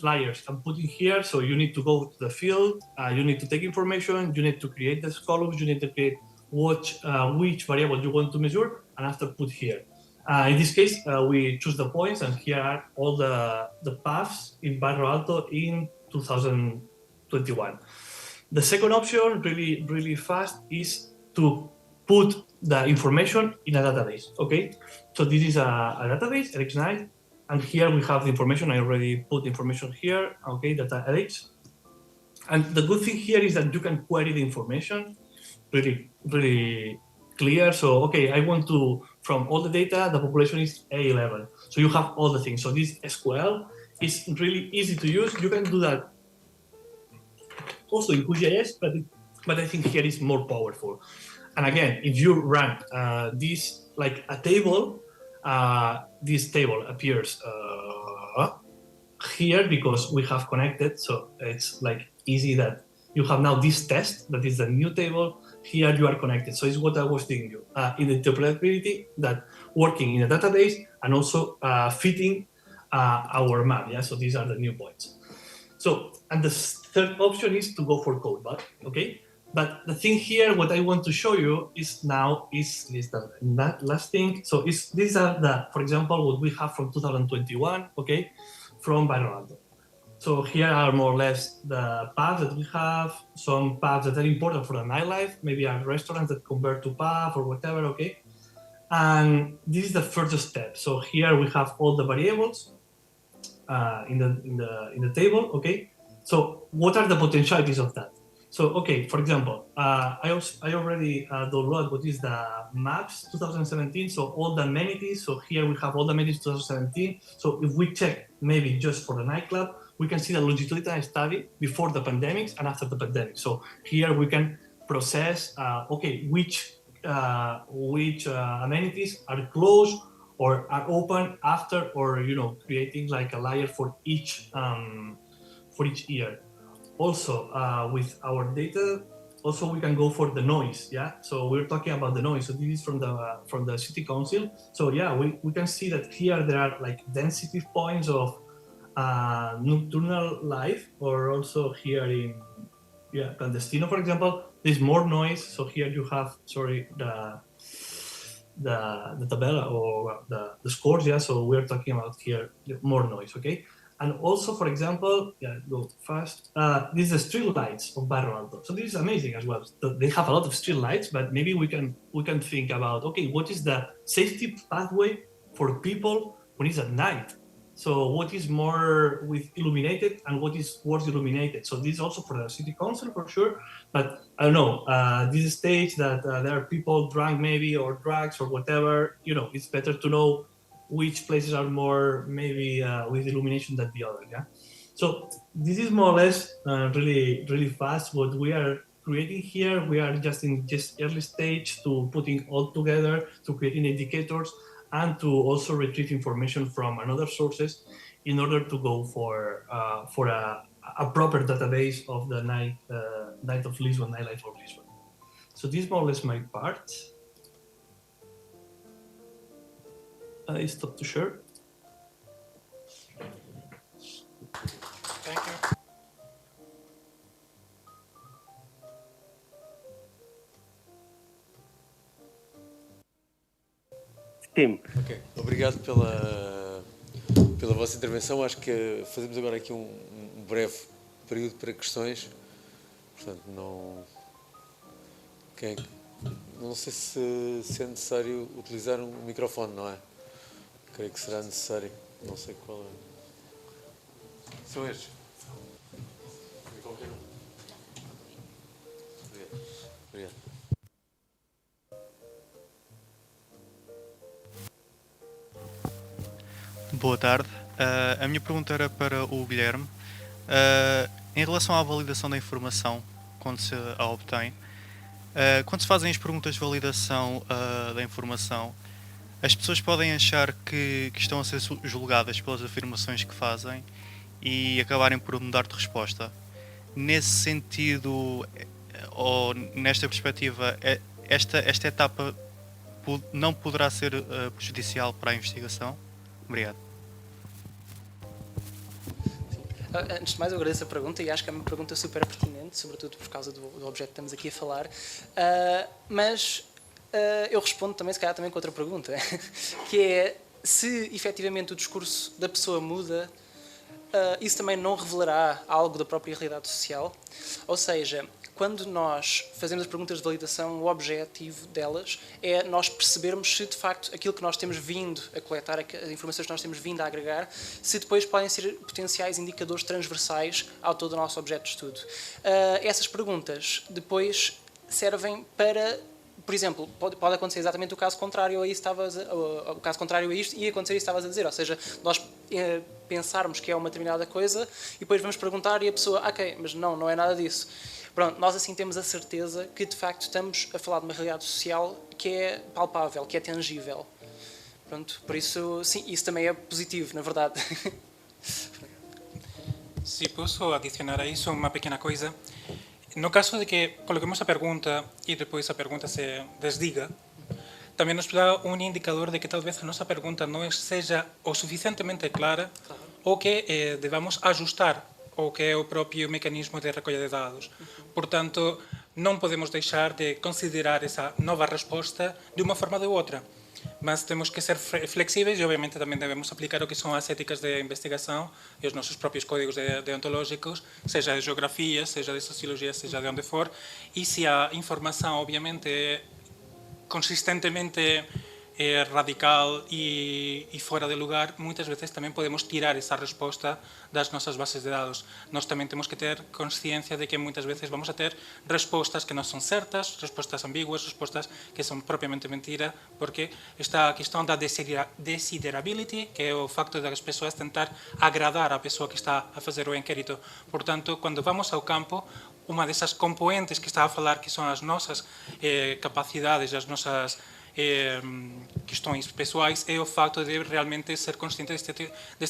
layers and put in here. So you need to go to the field. You need to take information. You need to create the columns. You need to create which variable you want to measure, and after put here. In this case, we choose the points, and here are all the paths in Barro Alto in 2021. The second option, really, really fast, is to put the information in a database, okay? So this is a database, LXNight, and here we have the information. I already put information here, okay, data LX. And the good thing here is that you can query the information really, really clear. So, okay, I want to, from all the data, the population is A11. So you have all the things. So this SQL is really easy to use. You can do that also in QGIS, but I think here is more powerful. And again, if you run this like a table, this table appears here because we have connected. So it's like easy that you have now this test that is the new table. Here you are connected. So it's what I was telling you in the interoperability, that working in a database and also fitting our map. So these are the new points. So, and the third option is to go for CodeBot, okay? But the thing here, what I want to show you is that last thing. So these are for example, what we have from 2021, okay, from Byronaldo. So here are more or less the paths that we have, some paths that are important for the nightlife, maybe are restaurants that convert to path or whatever, okay? And this is the first step. So here we have all the variables in the table, okay? So what are the potentialities of that? So, okay, for example, I already downloaded what is the maps 2017, so all the amenities. So here we have all the amenities 2017. So if we check maybe just for the nightclub, we can see the longitudinal study before the pandemics and after the pandemic. So here we can process, okay, which amenities are closed or are open after, or creating like a layer for each year. Also, with our data, also we can go for the noise. Yeah, so we're talking about the noise. So this is from the city council. So yeah, we can see that here there are like density points of nocturnal life, or also here in Clandestino, for example, there's more noise. So here you have, the tabella or the scores. Yeah, so we're talking about here more noise. Okay. And also, for example, go fast. This is the street lights of Barrio Alto. So this is amazing as well. They have a lot of street lights, but maybe we can think about, okay, what is the safety pathway for people when it's at night? So what is more with illuminated and what is worse illuminated? So this is also for the city council for sure. But I don't know, this stage that there are people drunk maybe or drugs or whatever, it's better to know which places are more maybe with illumination than the other. Yeah. So this is more or less really, really fast. What we are creating here, we are just in early stage to putting all together, to creating indicators, and to also retrieve information from another sources in order to go for a proper database of the night of Lisbon, nightlife of Lisbon. So this is more or less my part. I stop to share. Thank you. Sim. Ok, obrigado pela vossa intervenção. Acho que fazemos agora aqui um breve período para questões. Portanto, não sei se é necessário utilizar um microfone, não é? Creio que será necessário. Não sei qual é. São estes? Qualquer um. Obrigado. Boa tarde. A minha pergunta era para o Guilherme. Em relação à validação da informação, quando se a obtém, quando se fazem as perguntas de validação da informação, as pessoas podem achar que estão a ser julgadas pelas afirmações que fazem e acabarem por mudar de resposta. Nesse sentido, ou nesta perspectiva, esta etapa não poderá ser prejudicial para a investigação? Obrigado. Antes de mais, eu agradeço a pergunta e acho que é uma pergunta super pertinente, sobretudo por causa do objeto que estamos aqui a falar. Mas eu respondo também, se calhar, também com outra pergunta, que é se efetivamente o discurso da pessoa muda, isso também não revelará algo da própria realidade social? Ou seja, quando nós fazemos as perguntas de validação, o objetivo delas é nós percebermos se, de facto, aquilo que nós temos vindo a coletar, as informações que nós temos vindo a agregar, se depois podem ser potenciais indicadores transversais ao todo o nosso objeto de estudo. Essas perguntas depois servem para... Por exemplo, pode acontecer exatamente o caso contrário a isto, e acontecer isso estavas a dizer, ou seja, nós pensarmos que é uma determinada coisa e depois vamos perguntar e a pessoa, ok, mas não é nada disso. Pronto, nós assim temos a certeza que de facto estamos a falar de uma realidade social que é palpável, que é tangível. Pronto, por isso, sim, isso também é positivo, na verdade. Se posso adicionar a isso uma pequena coisa. No caso de que coloquemos a pergunta e depois a pergunta se desdiga, também nos dá um indicador de que talvez a nossa pergunta não seja o suficientemente clara ou que devamos ajustar o que é o próprio mecanismo de recolha de dados. Portanto, não podemos deixar de considerar essa nova resposta de uma forma ou de outra. Mas temos que ser flexíveis e, obviamente, também devemos aplicar o que são as éticas de investigação e os nossos próprios códigos deontológicos, seja de geografia, seja de sociologia, seja de onde for. E se a informação, obviamente, é consistentemente radical e fora de lugar, muitas vezes também podemos tirar essa resposta das nossas bases de dados. Nós também temos que ter consciência de que muitas vezes vamos a ter respostas que não são certas, respostas ambíguas, respostas que são propriamente mentira, porque está a questão da desiderability, que é o facto das pessoas tentar agradar a pessoa que está a fazer o inquérito. Portanto, quando vamos ao campo, uma dessas componentes que está a falar, que são as nossas capacidades, as nossas questões pessoais, é o facto de realmente ser consciente deste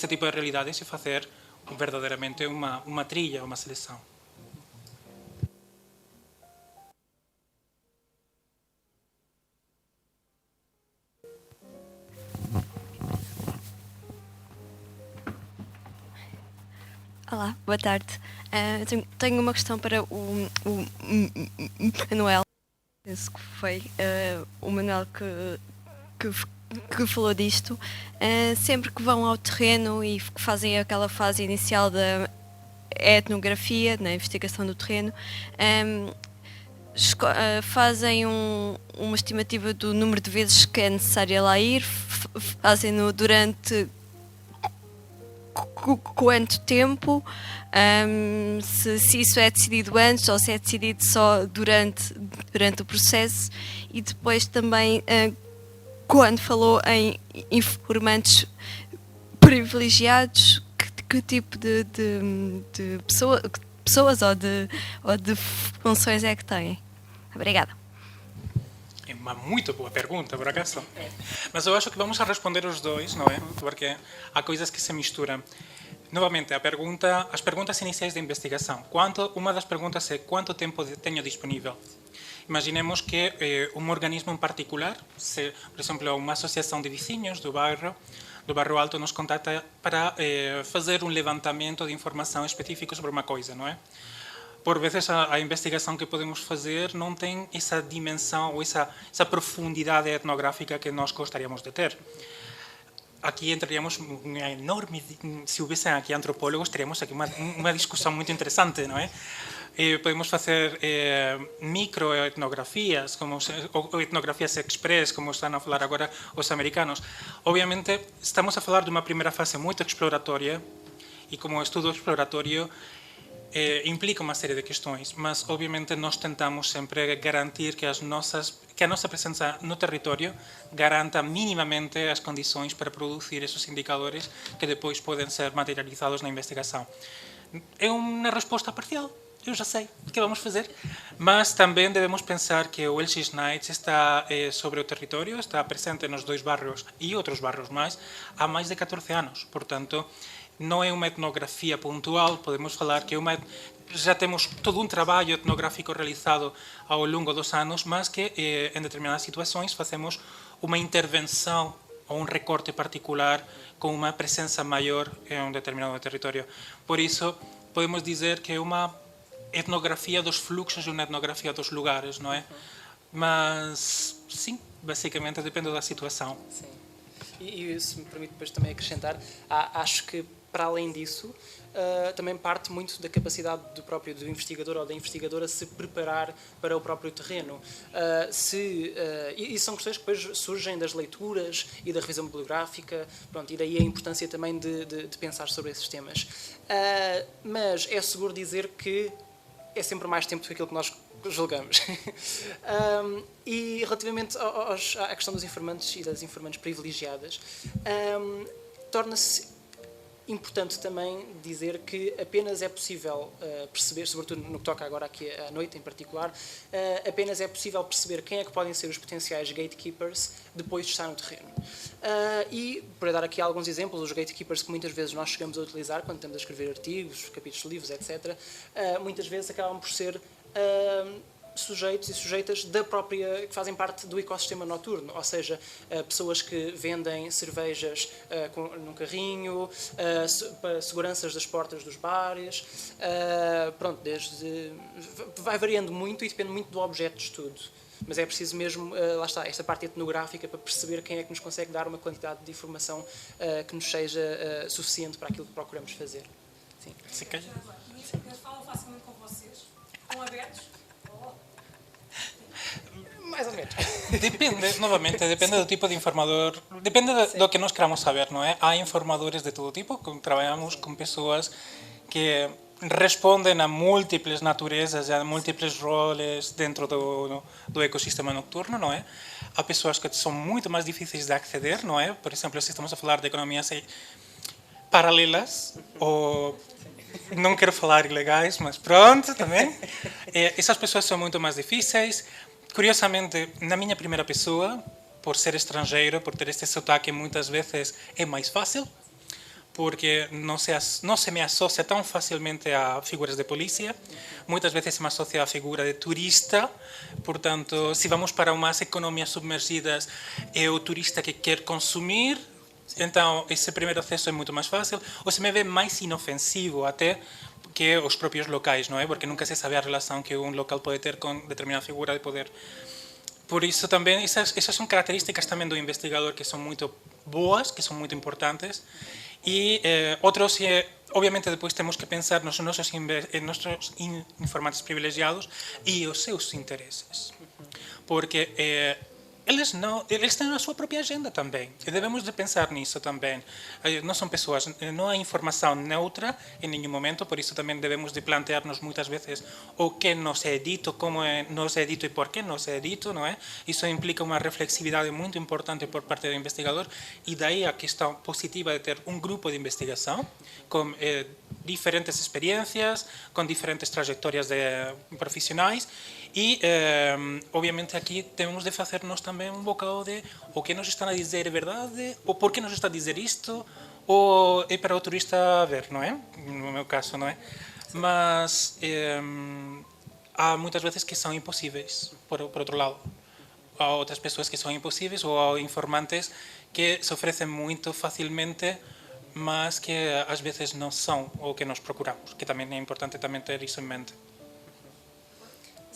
tipo de realidades e fazer verdadeiramente uma trilha, uma seleção. Olá, boa tarde. Tenho uma questão para o Manuel. Penso que foi o Manuel que falou disto. Sempre que vão ao terreno e que fazem aquela fase inicial da etnografia, na investigação do terreno, fazem uma estimativa do número de vezes que é necessário lá ir, fazem-no durante quanto tempo, se isso é decidido antes ou se é decidido só durante o processo. E depois também, quando falou em informantes privilegiados, que tipo de pessoas ou de funções é que têm? Obrigada. É uma muito boa pergunta, por acaso. Mas eu acho que vamos a responder os dois, não é? Porque há coisas que se misturam. Novamente, as perguntas iniciais de investigação. Uma das perguntas é quanto tempo tenho disponível. Imaginemos que um organismo em particular, por exemplo, uma associação de vizinhos do bairro Alto, nos contacta para fazer um levantamento de informação específico sobre uma coisa, não é? Por vezes a investigação que podemos fazer não tem essa dimensão ou essa profundidade etnográfica que nós gostaríamos de ter. Aqui entraríamos uma enorme... Se houvessem aqui antropólogos, teríamos aqui uma discussão muito interessante, não é? Podemos fazer microetnografias, ou etnografias express, como estão a falar agora os americanos. Obviamente, estamos a falar de uma primeira fase muito exploratória, e como estudo exploratório, implica uma série de questões, mas obviamente nós tentamos sempre garantir que a nossa presença no território garanta minimamente as condições para produzir esses indicadores que depois podem ser materializados na investigação. É uma resposta parcial, eu já sei o que vamos fazer, mas também devemos pensar que o LX Nights está sobre o território, está presente nos 2 bairros e outros bairros mais há mais de 14 anos, portanto, não é uma etnografia pontual, podemos falar que já temos todo um trabalho etnográfico realizado ao longo dos anos, mas que em determinadas situações fazemos uma intervenção ou um recorte particular com uma presença maior em um determinado território. Por isso, podemos dizer que é uma etnografia dos fluxos e uma etnografia dos lugares, não é? Mas, sim, basicamente depende da situação. Sim. E se me permite depois também acrescentar, acho que para além disso, também parte muito da capacidade do investigador ou da investigadora se preparar para o próprio terreno. E são questões que depois surgem das leituras e da revisão bibliográfica, pronto, e daí a importância também de pensar sobre esses temas. Mas é seguro dizer que é sempre mais tempo do que aquilo que nós julgamos. E relativamente à questão dos informantes e das informantes privilegiadas, torna-se importante também dizer que apenas é possível perceber, sobretudo no que toca agora aqui à noite em particular, apenas é possível perceber quem é que podem ser os potenciais gatekeepers depois de estar no terreno. E, para dar aqui alguns exemplos, os gatekeepers que muitas vezes nós chegamos a utilizar quando estamos a escrever artigos, capítulos de livros, etc., muitas vezes acabam por ser sujeitos e sujeitas que fazem parte do ecossistema noturno, ou seja, pessoas que vendem cervejas num carrinho, seguranças das portas dos bares, pronto, vai variando muito e depende muito do objeto de estudo. Mas é preciso mesmo, lá está, esta parte etnográfica para perceber quem é que nos consegue dar uma quantidade de informação que nos seja suficiente para aquilo que procuramos fazer. Sim. Eles falam facilmente com vocês? Estão abertos? Mais ou menos. Depende do tipo de informador, depende do que nós queramos saber, não é? Há informadores de todo tipo, trabalhamos com pessoas que respondem a múltiples naturezas, a múltiples roles dentro do ecossistema nocturno, não é? Há pessoas que são muito mais difíceis de aceder, não é? Por exemplo, se estamos a falar de economias paralelas, ou não quero falar ilegais, mas pronto, também. Essas pessoas são muito mais difíceis. Curiosamente, na minha primeira pessoa, por ser estrangeiro, por ter este sotaque, muitas vezes é mais fácil, porque não se me associa tão facilmente a figuras de polícia. Muitas vezes se me associa a figura de turista. Portanto, se vamos para umas economias submergidas, é o turista que quer consumir. Então, esse primeiro acesso é muito mais fácil. Ou se me vê mais inofensivo até que os próprios locais, não é? Porque nunca se sabe a relação que um local pode ter com determinada figura de poder. Por isso também, essas são características também do investigador que são muito boas, que são muito importantes. E outros, obviamente, depois temos que pensar nos nossos informantes privilegiados e os seus interesses. Porque eles têm a sua própria agenda também. E devemos de pensar nisso também. Não são pessoas, não há informação neutra em nenhum momento, por isso também devemos de plantear-nos muitas vezes o que nos é dito, como nos é dito e por que nos é dito, não é? Isso implica uma reflexividade muito importante por parte do investigador e daí a questão positiva de ter um grupo de investigação com diferentes experiências, com diferentes trajetórias profissionais e, obviamente, aqui temos de fazer-nos também um bocado de o que nos estão a dizer é verdade, ou por que nos está a dizer isto, ou é para o turista ver, não é? No meu caso, não é? Mas há muitas vezes que são impossíveis, por outro lado. Há outras pessoas que são impossíveis, ou há informantes que se oferecem muito facilmente, mas que às vezes não são o que nós procuramos, que também é importante também ter isso em mente.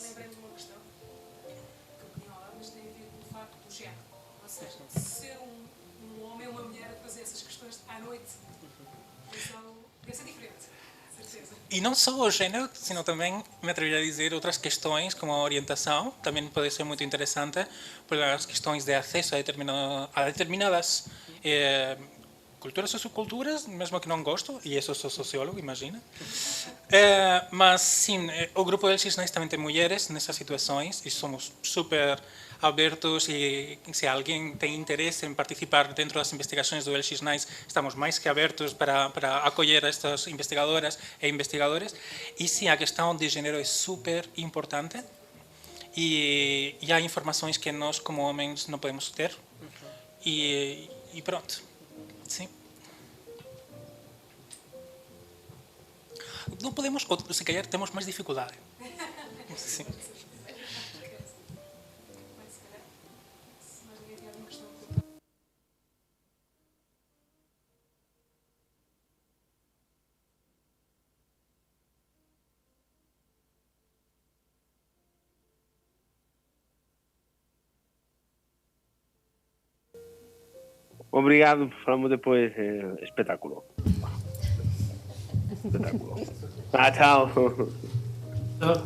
Lembrei-me de uma questão que eu tinha lá, mas tem a ver com o facto do género. Ou seja, ser um homem ou uma mulher a fazer essas questões à noite, deve ser diferente, certeza. E não só o género, sino também, me atreveria a dizer, outras questões, como a orientação, também pode ser muito interessante, pelas questões de acesso a determinadas culturas ou subculturas, mesmo que não gosto, e isso sou sociólogo, imagina. Mas sim, o grupo do X-Nice também tem mulheres nessas situações e somos super abertos e se alguém tem interesse em participar dentro das investigações do X-Nice, estamos mais que abertos para acolher estas investigadoras e investigadores. E sim, a questão de gênero é super importante e há informações que nós como homens não podemos ter e pronto. Sim. Não podemos, ou se calhar temos mais dificuldade. Sim. Obrigado, falamos depois. Espetáculo. Espetáculo. Tchau.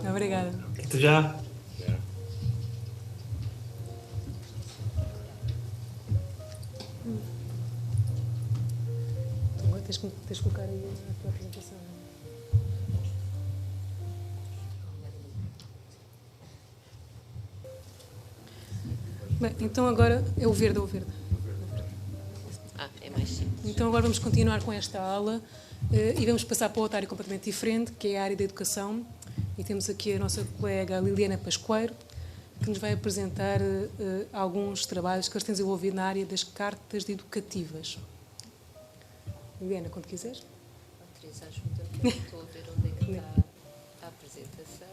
Obrigada. Até já. Tens que colocar aí a tua apresentação. Bem, então agora é o verde ou o verde? É mais simples. Então agora vamos continuar com esta aula e vamos passar para outra área completamente diferente, que é a área da educação. E temos aqui a nossa colega Liliana Pascoeiro, que nos vai apresentar alguns trabalhos que eles têm desenvolvido na área das cartas educativas. Liliana, quando quiseres. Teresa, ajuda-me, estou a ver onde é que está a apresentação.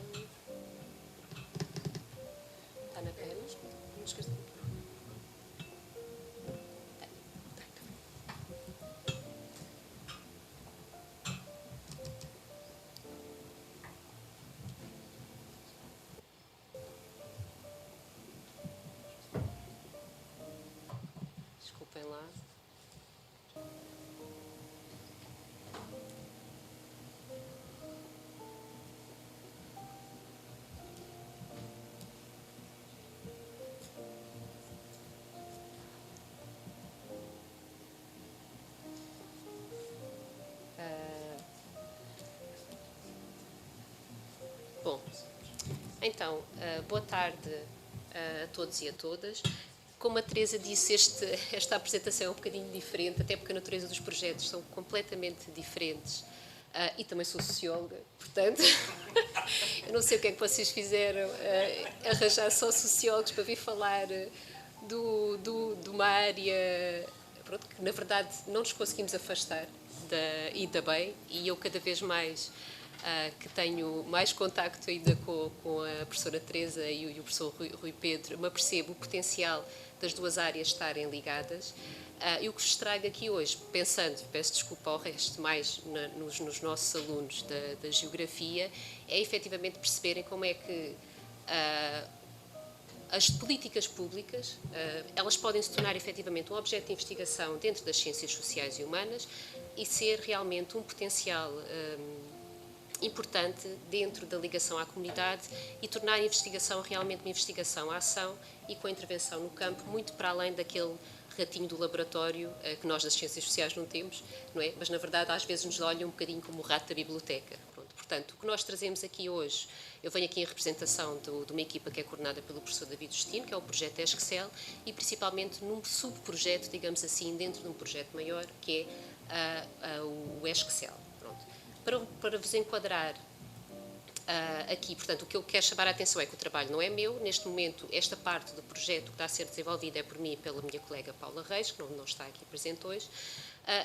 Ana Canos. Desculpem lá. Bom, então, boa tarde a todos e a todas. Como a Teresa disse, esta apresentação é um bocadinho diferente, até porque a natureza dos projetos são completamente diferentes. E também sou socióloga, portanto, eu não sei o que é que vocês fizeram, arranjar só sociólogos para vir falar de uma área, pronto, que na verdade não nos conseguimos afastar, ainda bem, e eu cada vez mais que tenho mais contacto ainda com a professora Teresa e o professor Rui Pedro, me apercebo o potencial das duas áreas estarem ligadas. E o que vos trago aqui hoje, pensando, peço desculpa ao resto, mais nos nossos alunos da Geografia, é efetivamente perceberem como é que as políticas públicas, elas podem se tornar efetivamente um objeto de investigação dentro das ciências sociais e humanas e ser realmente um potencial importante dentro da ligação à comunidade e tornar a investigação realmente uma investigação à ação e com a intervenção no campo, muito para além daquele ratinho do laboratório que nós das ciências sociais não temos, não é? Mas na verdade às vezes nos olham um bocadinho como o rato da biblioteca. Pronto. Portanto, o que nós trazemos aqui hoje, eu venho aqui em representação de uma equipa que é coordenada pelo professor David Justino, que é o projeto ESCCEL, e principalmente num subprojeto, digamos assim, dentro de um projeto maior, que é o ESCCEL. Para vos enquadrar aqui, portanto, o que eu quero chamar a atenção é que o trabalho não é meu. Neste momento, esta parte do projeto que está a ser desenvolvida é por mim e pela minha colega Paula Reis, que não está aqui presente hoje.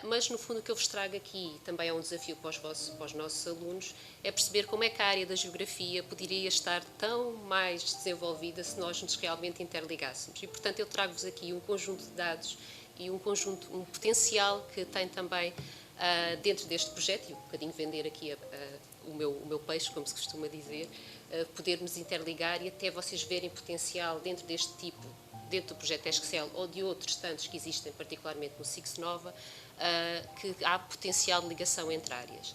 Mas, no fundo, o que eu vos trago aqui também é um desafio para os nossos alunos, é perceber como é que a área da geografia poderia estar tão mais desenvolvida se nós nos realmente interligássemos. E, portanto, eu trago-vos aqui um conjunto de dados e um potencial que tem também dentro deste projeto, e um bocadinho vender aqui o meu peixe, como se costuma dizer, podermos interligar e até vocês verem potencial dentro deste tipo, dentro do projeto ESCCEL ou de outros tantos que existem, particularmente no SIX Nova, que há potencial de ligação entre áreas.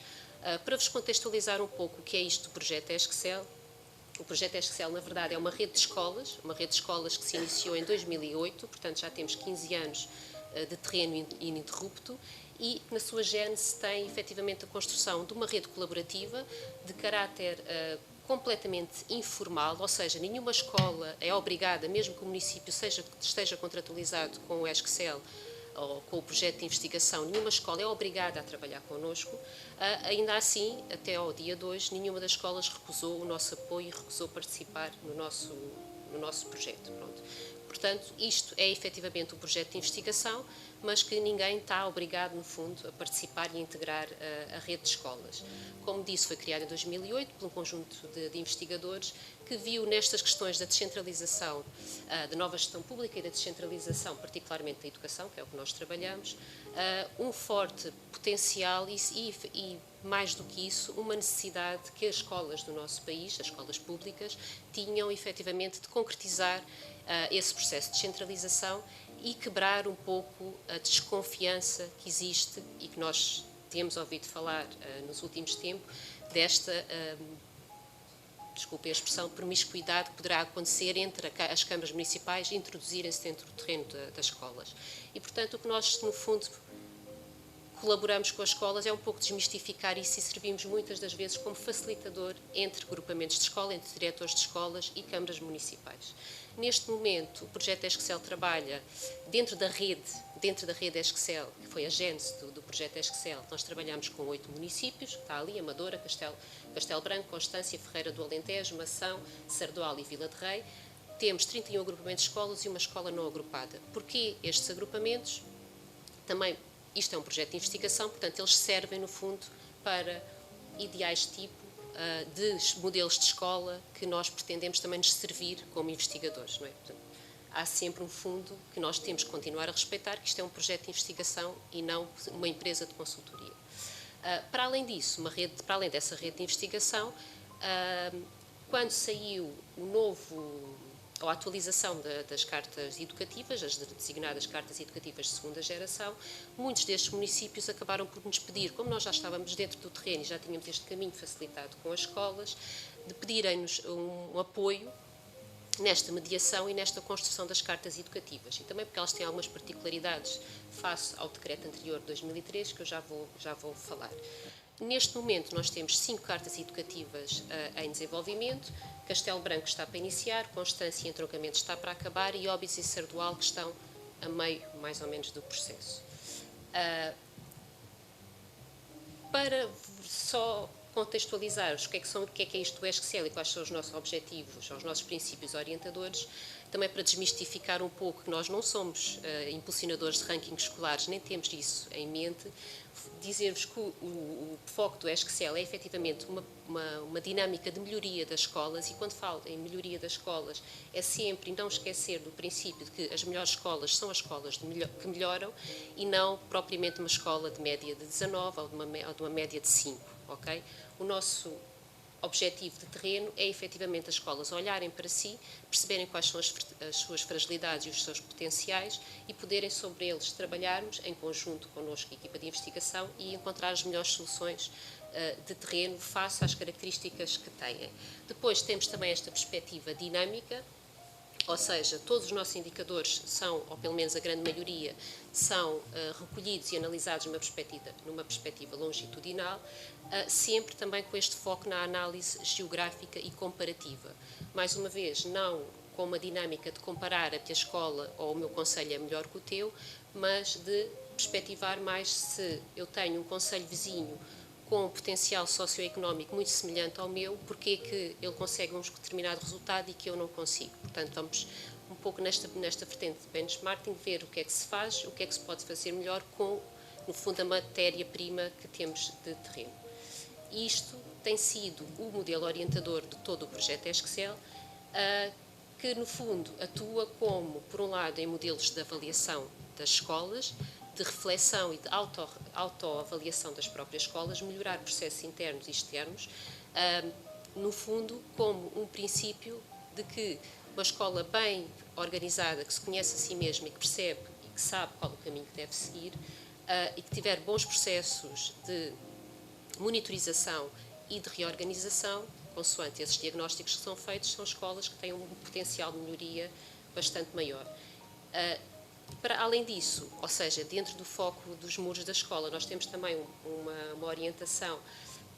Para vos contextualizar um pouco o que é isto do projeto ESCCEL, o projeto ESCCEL, na verdade, é uma rede de escolas que se iniciou em 2008, portanto já temos 15 anos de terreno ininterrupto, e na sua gênese tem efetivamente a construção de uma rede colaborativa de caráter completamente informal, ou seja, nenhuma escola é obrigada, mesmo que o município esteja contratualizado com o ESCCEL ou com o projeto de investigação, nenhuma escola é obrigada a trabalhar connosco. Ainda assim, até ao dia de hoje, nenhuma das escolas recusou o nosso apoio e recusou participar no nosso projeto. Pronto. Portanto, isto é efetivamente um projeto de investigação, mas que ninguém está obrigado, no fundo, a participar e a integrar a rede de escolas. Como disse, foi criada em 2008 por um conjunto de investigadores que viu nestas questões da descentralização, da nova gestão pública e da descentralização, particularmente da educação, que é o que nós trabalhamos, um forte potencial e, mais do que isso, uma necessidade que as escolas do nosso país, as escolas públicas, tinham efetivamente de concretizar esse processo de descentralização e quebrar um pouco a desconfiança que existe e que nós temos ouvido falar nos últimos tempos desta, desculpem a expressão, promiscuidade que poderá acontecer entre as câmaras municipais introduzirem-se dentro do terreno das escolas. E, portanto, o que nós, no fundo, colaboramos com as escolas é um pouco desmistificar isso e servimos muitas das vezes como facilitador entre agrupamentos de escola, entre diretores de escolas e câmaras municipais. Neste momento, o projeto ESCCEL trabalha dentro da rede ESCCEL, que foi a gênese do projeto ESCCEL. Nós trabalhamos com 8 municípios, que está ali, Amadora, Castelo Branco, Constância, Ferreira do Alentejo, Mação, Sardoal e Vila de Rei. Temos 31 agrupamentos de escolas e uma escola não agrupada. Porquê estes agrupamentos? Também, isto é um projeto de investigação, portanto, eles servem, no fundo, para ideais tipo de modelos de escola que nós pretendemos também nos servir como investigadores, não é? Portanto, há sempre um fundo que nós temos que continuar a respeitar, que isto é um projeto de investigação e não uma empresa de consultoria. Para além disso, para além dessa rede de investigação, quando saiu a atualização das cartas educativas, as designadas cartas educativas de segunda geração, muitos destes municípios acabaram por nos pedir, como nós já estávamos dentro do terreno e já tínhamos este caminho facilitado com as escolas, de pedirem-nos um apoio nesta mediação e nesta construção das cartas educativas. E também porque elas têm algumas particularidades face ao decreto anterior de 2003, que eu já vou falar. Neste momento nós temos 5 cartas educativas em desenvolvimento, Castelo Branco está para iniciar, Constância e Entroncamento está para acabar e Óbidos e Sardual que estão a meio, mais ou menos, do processo. Para só contextualizar o que é isto do ESCCEL e quais são os nossos objetivos, os nossos princípios orientadores, também para desmistificar um pouco que nós não somos impulsionadores de rankings escolares, nem temos isso em mente, dizer-vos que o foco do ESCCEL é efetivamente uma dinâmica de melhoria das escolas, e quando falo em melhoria das escolas é sempre não esquecer do princípio de que as melhores escolas são as escolas que melhoram e não propriamente uma escola de média de 19 ou de uma média de 5, ok? O nosso objetivo de terreno é efetivamente as escolas olharem para si, perceberem quais são as suas fragilidades e os seus potenciais e poderem sobre eles trabalharmos em conjunto connosco, a equipa de investigação, e encontrar as melhores soluções de terreno face às características que têm. Depois temos também esta perspectiva dinâmica, ou seja, todos os nossos indicadores são, ou pelo menos a grande maioria, são recolhidos e analisados numa perspectiva longitudinal, sempre também com este foco na análise geográfica e comparativa. Mais uma vez, não com uma dinâmica de comparar a tua escola ou o meu concelho é melhor que o teu, mas de perspectivar mais se eu tenho um concelho vizinho com um potencial socioeconómico muito semelhante ao meu, porque é que ele consegue um determinado resultado e que eu não consigo. Portanto, vamos um pouco nesta vertente de benchmarking, ver o que é que se faz, o que é que se pode fazer melhor com, no fundo, a matéria-prima que temos de terreno. Isto tem sido o modelo orientador de todo o projeto ESCCEL, que, no fundo, atua como, por um lado, em modelos de avaliação das escolas, de reflexão e de autoavaliação das próprias escolas, melhorar processos internos e externos, no fundo, como um princípio de que uma escola bem organizada, que se conhece a si mesma e que percebe e que sabe qual o caminho que deve seguir, e que tiver bons processos de monitorização e de reorganização, consoante esses diagnósticos que são feitos, são escolas que têm um potencial de melhoria bastante maior. Além disso, ou seja, dentro do foco dos muros da escola, nós temos também uma orientação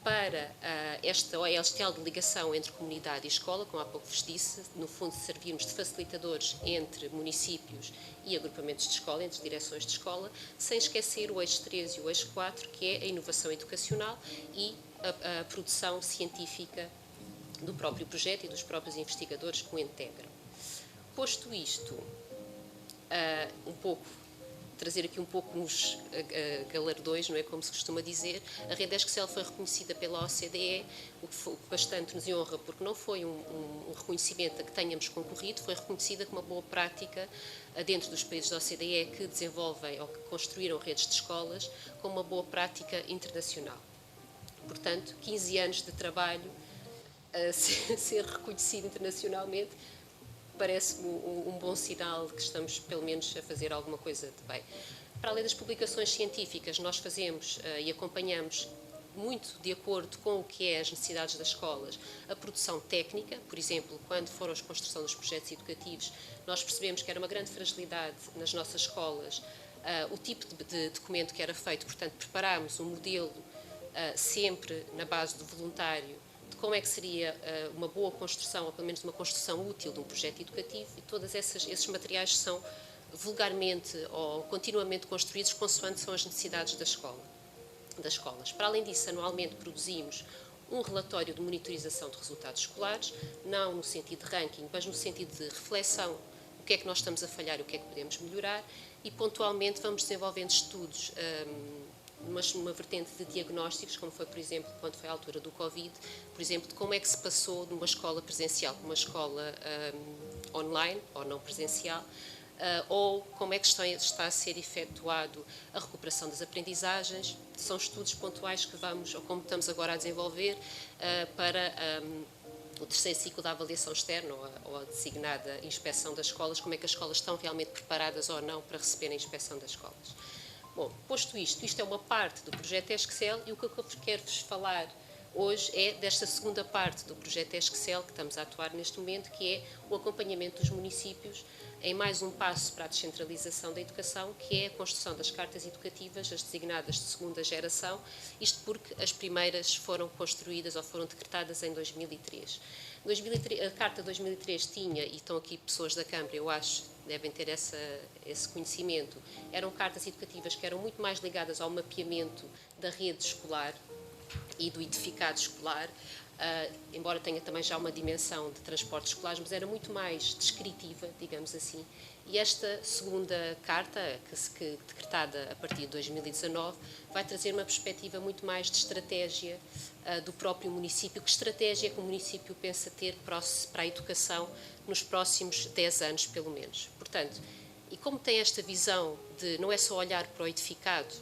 para esta OLSTL de ligação entre comunidade e escola, como há pouco vos disse, no fundo servirmos de facilitadores entre municípios e agrupamentos de escola, entre direções de escola, sem esquecer o eixo 3 e o eixo 4, que é a inovação educacional e a produção científica do próprio projeto e dos próprios investigadores que o integram. Posto isto, trazer aqui um pouco uns galardões, não é, como se costuma dizer, a rede ESCCEL foi reconhecida pela OCDE, o que bastante nos honra, porque não foi um reconhecimento a que tenhamos concorrido, foi reconhecida como uma boa prática dentro dos países da OCDE que desenvolvem ou que construíram redes de escolas, como uma boa prática internacional. Portanto, 15 anos de trabalho a ser reconhecido internacionalmente, parece-me um bom sinal de que estamos, pelo menos, a fazer alguma coisa de bem. Para além das publicações científicas, nós fazemos e acompanhamos, muito de acordo com o que é as necessidades das escolas, a produção técnica. Por exemplo, quando foram a construção dos projetos educativos, nós percebemos que era uma grande fragilidade nas nossas escolas o tipo de documento que era feito. Portanto, preparámos um modelo sempre na base do voluntário, de como é que seria uma boa construção, ou pelo menos uma construção útil de um projeto educativo, e todos esses materiais são vulgarmente ou continuamente construídos consoante são as necessidades das escolas. Para além disso, anualmente produzimos um relatório de monitorização de resultados escolares, não no sentido de ranking, mas no sentido de reflexão, o que é que nós estamos a falhar e o que é que podemos melhorar, e pontualmente vamos desenvolvendo estudos numa vertente de diagnósticos, como foi, por exemplo, quando foi a altura do Covid, por exemplo, de como é que se passou de uma escola presencial para uma escola online ou não presencial, ou como é que está a ser efetuado a recuperação das aprendizagens. São estudos pontuais que vamos, ou como estamos agora a desenvolver, para o terceiro ciclo da avaliação externa, ou a designada inspeção das escolas, como é que as escolas estão realmente preparadas ou não para receber a inspeção das escolas. Bom, posto isto é uma parte do projeto ESCSEL, e o que eu quero-vos falar hoje é desta segunda parte do projeto ESCSEL, que estamos a atuar neste momento, que é o acompanhamento dos municípios em mais um passo para a descentralização da educação, que é a construção das cartas educativas, as designadas de segunda geração, isto porque as primeiras foram construídas ou foram decretadas em 2003. A Carta de 2003 tinha, e estão aqui pessoas da Câmara, eu acho, devem ter esse conhecimento, eram cartas educativas que eram muito mais ligadas ao mapeamento da rede escolar e do edificado escolar, embora tenha também já uma dimensão de transportes escolares, mas era muito mais descritiva, digamos assim. E esta segunda carta, que decretada a partir de 2019, vai trazer uma perspectiva muito mais de estratégia do próprio município. Que estratégia que o município pensa ter para a educação nos próximos 10 anos, pelo menos. Portanto, e como tem esta visão de não é só olhar para o edificado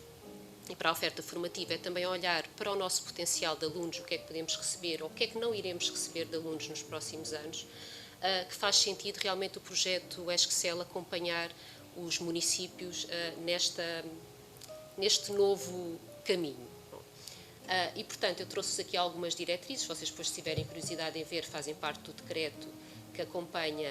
e para a oferta formativa, é também olhar para o nosso potencial de alunos, o que é que podemos receber ou o que é que não iremos receber de alunos nos próximos anos, que faz sentido realmente o projeto ESCSEL acompanhar os municípios neste novo caminho. E, portanto, eu trouxe aqui algumas diretrizes, vocês depois, se tiverem curiosidade em ver, fazem parte do decreto que acompanha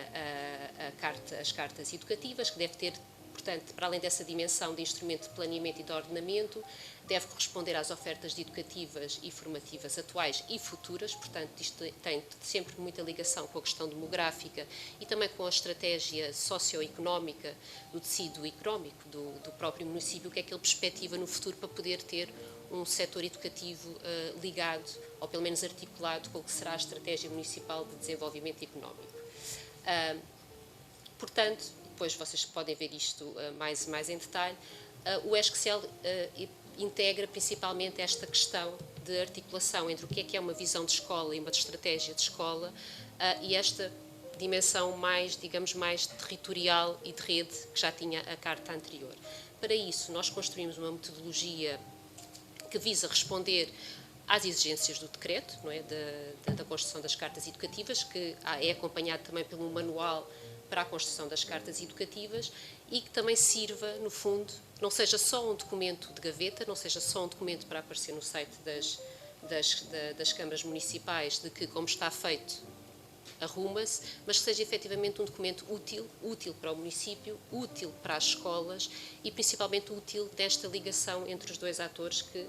as cartas educativas, que deve ter, portanto, para além dessa dimensão de instrumento de planeamento e de ordenamento, deve corresponder às ofertas educativas e formativas atuais e futuras, portanto, isto tem sempre muita ligação com a questão demográfica e também com a estratégia socioeconómica do tecido económico do próprio município, o que é que ele perspectiva no futuro para poder ter um setor educativo ligado, ou pelo menos articulado, com o que será a estratégia municipal de desenvolvimento económico. Portanto, depois vocês podem ver isto mais em detalhe, o ESCSEL integra principalmente esta questão de articulação entre o que é uma visão de escola e uma estratégia de escola e esta dimensão mais, digamos, mais territorial e de rede que já tinha a carta anterior. Para isso, nós construímos uma metodologia que visa responder às exigências do decreto, não é, da construção das cartas educativas, que é acompanhado também pelo manual para a construção das cartas educativas e que também sirva, no fundo, não seja só um documento de gaveta, não seja só um documento para aparecer no site das câmaras municipais de que, como está feito, arruma-se, mas que seja efetivamente um documento útil para o município, útil para as escolas e principalmente útil desta ligação entre os dois atores que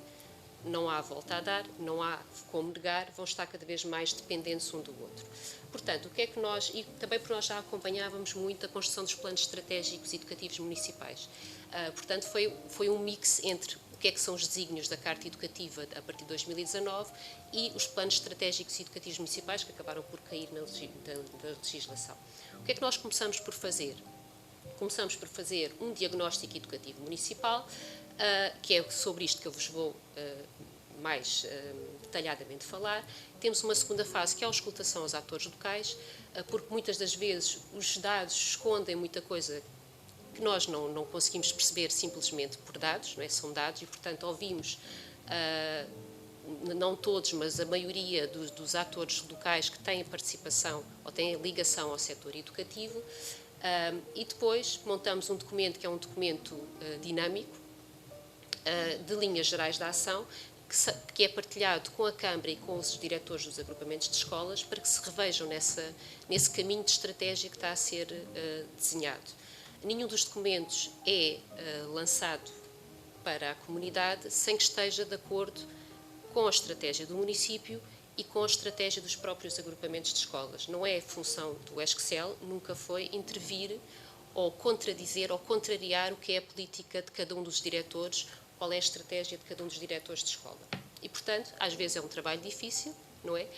não há volta a dar, não há como negar, vão estar cada vez mais dependentes um do outro. Portanto, o que é que nós, e também porque nós já acompanhávamos muito a construção dos planos estratégicos educativos municipais, portanto foi um mix entre o que é que são os desígnios da Carta Educativa a partir de 2019 e os planos estratégicos educativos municipais que acabaram por cair da legislação. O que é que nós começamos por fazer? Começamos por fazer um diagnóstico educativo municipal, que é sobre isto que eu vos vou mais detalhadamente falar. Temos uma segunda fase, que é a auscultação aos atores locais, porque muitas das vezes os dados escondem muita coisa que nós não conseguimos perceber simplesmente por dados, não é? São dados e, portanto, ouvimos, não todos, mas a maioria dos atores locais que têm participação ou têm ligação ao setor educativo, e depois montamos um documento que é um documento dinâmico, de linhas gerais da ação, que é partilhado com a Câmara e com os diretores dos agrupamentos de escolas para que se revejam nesse caminho de estratégia que está a ser desenhado. Nenhum dos documentos é lançado para a comunidade sem que esteja de acordo com a estratégia do município e com a estratégia dos próprios agrupamentos de escolas. Não é função do ESCSEL, nunca foi intervir ou contradizer ou contrariar o que é a política de cada um dos diretores, qual é a estratégia de cada um dos diretores de escola. E, portanto, às vezes é um trabalho difícil, não é?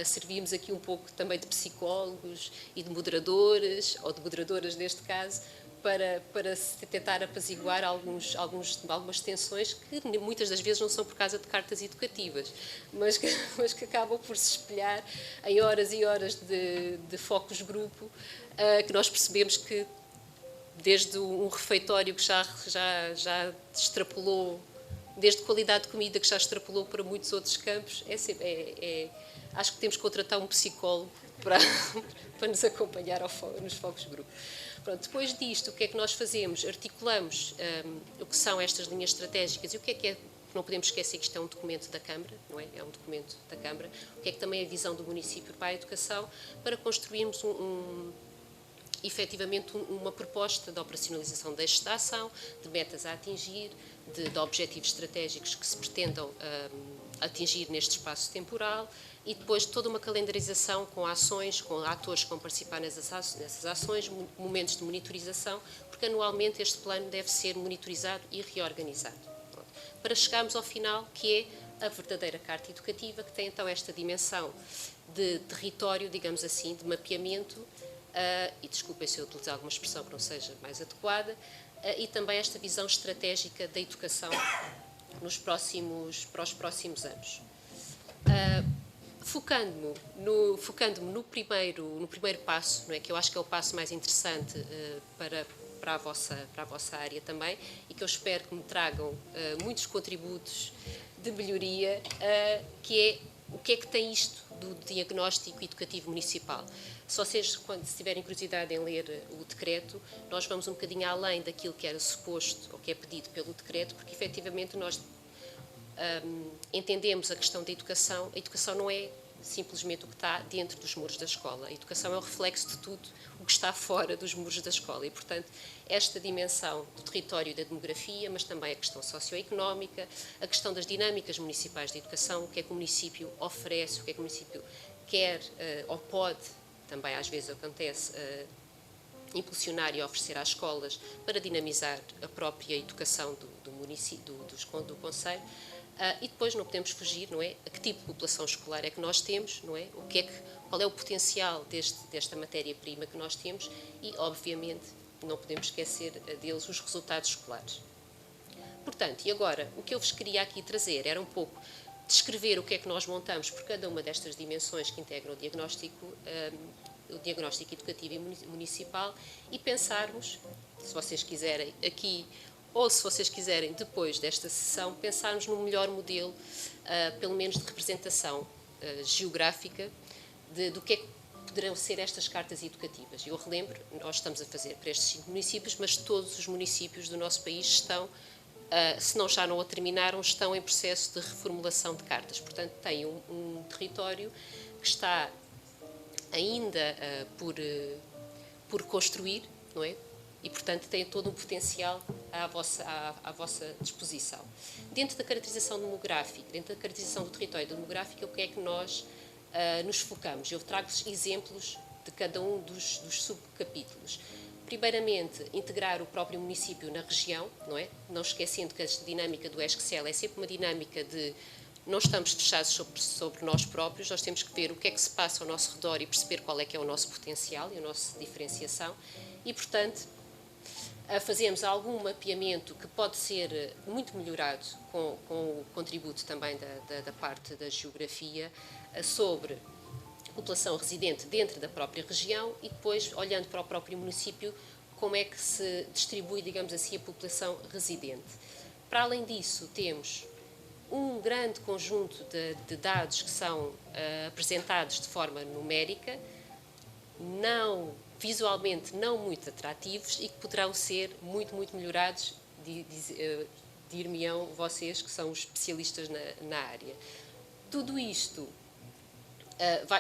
Servimos aqui um pouco também de psicólogos e de moderadores, ou de moderadoras neste caso, para se tentar apaziguar algumas tensões que muitas das vezes não são por causa de cartas educativas, mas que acabam por se espelhar em horas e horas de focus grupo, que nós percebemos que desde um refeitório que já extrapolou, desde qualidade de comida que já extrapolou para muitos outros campos, acho que temos que contratar um psicólogo para nos acompanhar nos focus grupo. Pronto, depois disto, o que é que nós fazemos? Articulamos o que são estas linhas estratégicas e o que é não podemos esquecer que isto é um documento da Câmara, não é? É um documento da Câmara. O que é que também é a visão do município para a educação, para construirmos efetivamente uma proposta de operacionalização de eixos de ação, de metas a atingir, de objetivos estratégicos que se pretendam atingir neste espaço temporal e depois toda uma calendarização com ações, com atores que vão participar nessas ações, momentos de monitorização, porque anualmente este plano deve ser monitorizado e reorganizado. Pronto. Para chegarmos ao final, que é a verdadeira Carta Educativa, que tem então esta dimensão de território, digamos assim, de mapeamento, e desculpem se eu utilizar alguma expressão que não seja mais adequada, e também esta visão estratégica da educação para os próximos anos. Focando-me no primeiro passo, não é, que eu acho que é o passo mais interessante para a vossa área também, e que eu espero que me tragam muitos contributos de melhoria, que é o que é que tem isto do diagnóstico educativo municipal. Se vocês, quando tiverem curiosidade em ler o decreto, nós vamos um bocadinho além daquilo que era suposto ou que é pedido pelo decreto, porque efetivamente nós entendemos a questão da educação. A educação não é simplesmente o que está dentro dos muros da escola. A educação é o reflexo de tudo o que está fora dos muros da escola e, portanto, esta dimensão do território e da demografia, mas também a questão socioeconómica, a questão das dinâmicas municipais de educação, o que é que o município oferece, o que é que o município quer ou pode, também às vezes acontece, impulsionar e oferecer às escolas para dinamizar a própria educação do município, do concelho. E depois não podemos fugir, não é? A que tipo de população escolar é que nós temos, não é? Qual é o potencial desta matéria-prima que nós temos e, obviamente, não podemos esquecer deles os resultados escolares. Portanto, e agora, o que eu vos queria aqui trazer era um pouco descrever o que é que nós montamos por cada uma destas dimensões que integram o diagnóstico educativo e municipal e pensarmos, se vocês quiserem aqui ou se vocês quiserem depois desta sessão, pensarmos no melhor modelo, pelo menos de representação geográfica do que é que poderão ser estas cartas educativas. Eu relembro, nós estamos a fazer para estes 5 municípios, mas todos os municípios do nosso país estão, se não já não a terminaram, estão em processo de reformulação de cartas. Portanto, têm um território que está ainda por construir, não é? E, portanto, têm todo um potencial à vossa disposição. Dentro da caracterização demográfica, dentro da caracterização do território demográfico, o que é que nós nos focamos? Eu trago-vos exemplos de cada um dos subcapítulos. Primeiramente, integrar o próprio município na região, não é? Não esquecendo que a dinâmica do ESCSEL é sempre uma dinâmica de não estamos fechados sobre nós próprios, nós temos que ver o que é que se passa ao nosso redor e perceber qual é que é o nosso potencial e a nossa diferenciação e, portanto, fazemos algum mapeamento que pode ser muito melhorado com o contributo também da parte da geografia sobre a população residente dentro da própria região e depois, olhando para o próprio município, como é que se distribui, digamos assim, a população residente. Para além disso, temos um grande conjunto de dados que são apresentados de forma numérica, visualmente não muito atrativos e que poderão ser muito, muito melhorados, dir-me-ão vocês que são os especialistas na área. Tudo isto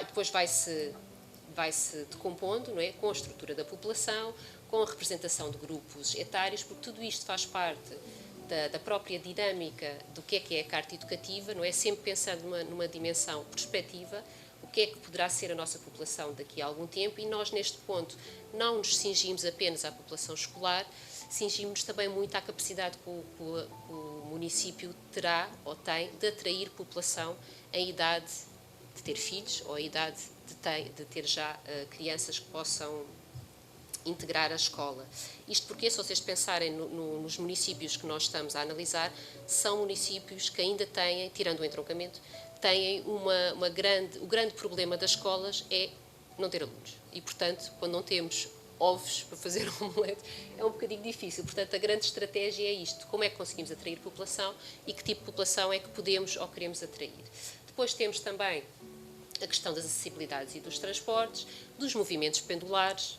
depois vai-se decompondo, não é? Com a estrutura da população, com a representação de grupos etários, porque tudo isto faz parte da própria dinâmica do que é a carta educativa, não é? Sempre pensando numa dimensão prospectiva, o que é que poderá ser a nossa população daqui a algum tempo, e nós, neste ponto, não nos cingimos apenas à população escolar, cingimos também muito à capacidade que o município terá ou tem de atrair população em idade de ter filhos ou em idade de ter já crianças que possam integrar a escola. Isto porque, se vocês pensarem nos municípios que nós estamos a analisar, são municípios que ainda têm, tirando o entroncamento, têm o grande problema das escolas é não ter alunos. E, portanto, quando não temos ovos para fazer um omelete, é um bocadinho difícil. Portanto, a grande estratégia é isto. Como é que conseguimos atrair população e que tipo de população é que podemos ou queremos atrair. Depois temos também a questão das acessibilidades e dos transportes, dos movimentos pendulares.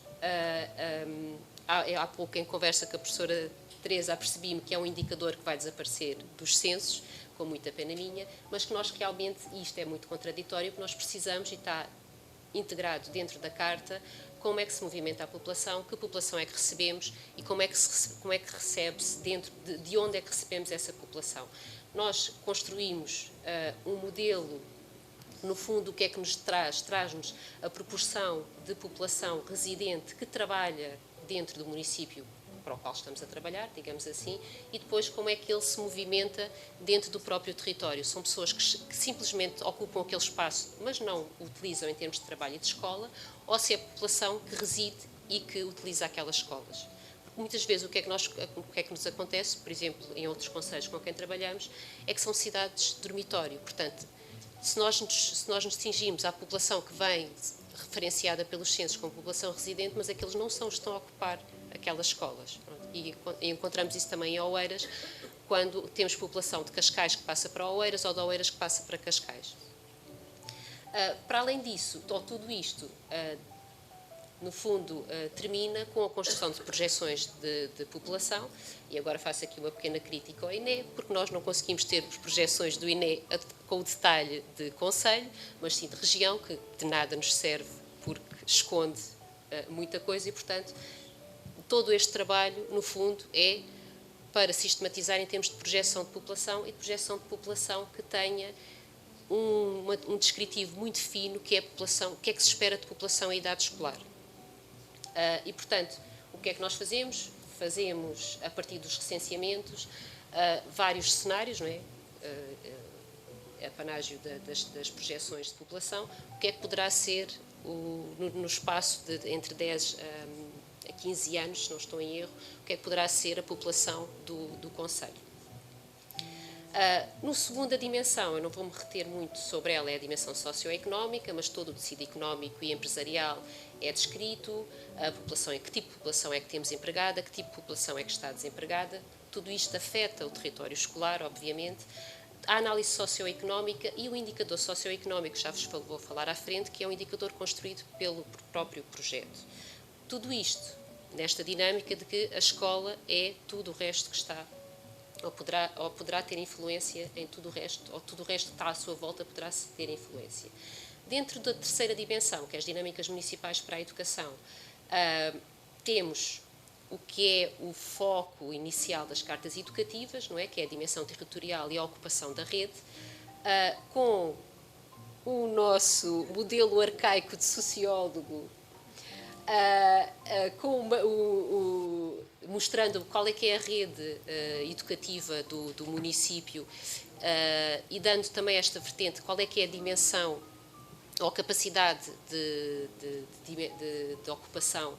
Há pouco, em conversa com a professora Teresa, apercebi-me que é um indicador que vai desaparecer dos censos, com muita pena minha, mas que nós realmente, e isto é muito contraditório, que nós precisamos, e está integrado dentro da Carta, como é que se movimenta a população, que população é que recebemos e como é que recebe-se dentro, de onde é que recebemos essa população. Nós construímos um modelo. No fundo, o que é que nos traz? Traz-nos a proporção de população residente que trabalha dentro do município para o qual estamos a trabalhar, digamos assim, e depois como é que ele se movimenta dentro do próprio território. São pessoas que simplesmente ocupam aquele espaço, mas não o utilizam em termos de trabalho e de escola, ou se é a população que reside e que utiliza aquelas escolas. Porque muitas vezes o que é que nos acontece, por exemplo, em outros concelhos com quem trabalhamos, é que são cidades de dormitório. Portanto, se nós nos cingimos à população que vem referenciada pelos censos como população residente, mas aqueles não estão a ocupar aquelas escolas. E encontramos isso também em Oeiras, quando temos população de Cascais que passa para Oeiras ou de Oeiras que passa para Cascais. Para além disso, tudo isto, no fundo, termina com a construção de projeções de população, e agora faço aqui uma pequena crítica ao INE, porque nós não conseguimos ter projeções do INE com o detalhe de concelho, mas sim de região, que de nada nos serve, porque esconde muita coisa, e, portanto, todo este trabalho, no fundo, é para sistematizar em termos de projeção de população e de projeção de população que tenha um descritivo muito fino, que é a população, o que é que se espera de população em idade escolar. E, portanto, o que é que nós fazemos? Fazemos, a partir dos recenseamentos, vários cenários, não é? Apanágio das projeções de população, o que é que poderá ser, no espaço de entre 10 a 15 anos, se não estou em erro, o que é que poderá ser a população do concelho. No segunda dimensão, eu não vou me reter muito sobre ela, é a dimensão socioeconómica, mas todo o tecido económico e empresarial é descrito, a população, que tipo de população é que temos empregada, que tipo de população é que está desempregada. Tudo isto afeta o território escolar, obviamente. A análise socioeconómica e o indicador socioeconómico, já vos vou falar à frente, que é um indicador construído pelo próprio projeto. Tudo isto nesta dinâmica de que a escola é tudo o resto que está, ou poderá ter influência em tudo o resto, ou tudo o resto que está à sua volta poderá ter influência. Dentro da terceira dimensão, que é as dinâmicas municipais para a educação, temos o que é o foco inicial das cartas educativas, não é? Que é a dimensão territorial e a ocupação da rede, com o nosso modelo arcaico de sociólogo, mostrando qual é que é a rede educativa do município e dando também esta vertente, qual é que é a dimensão ou a capacidade de ocupação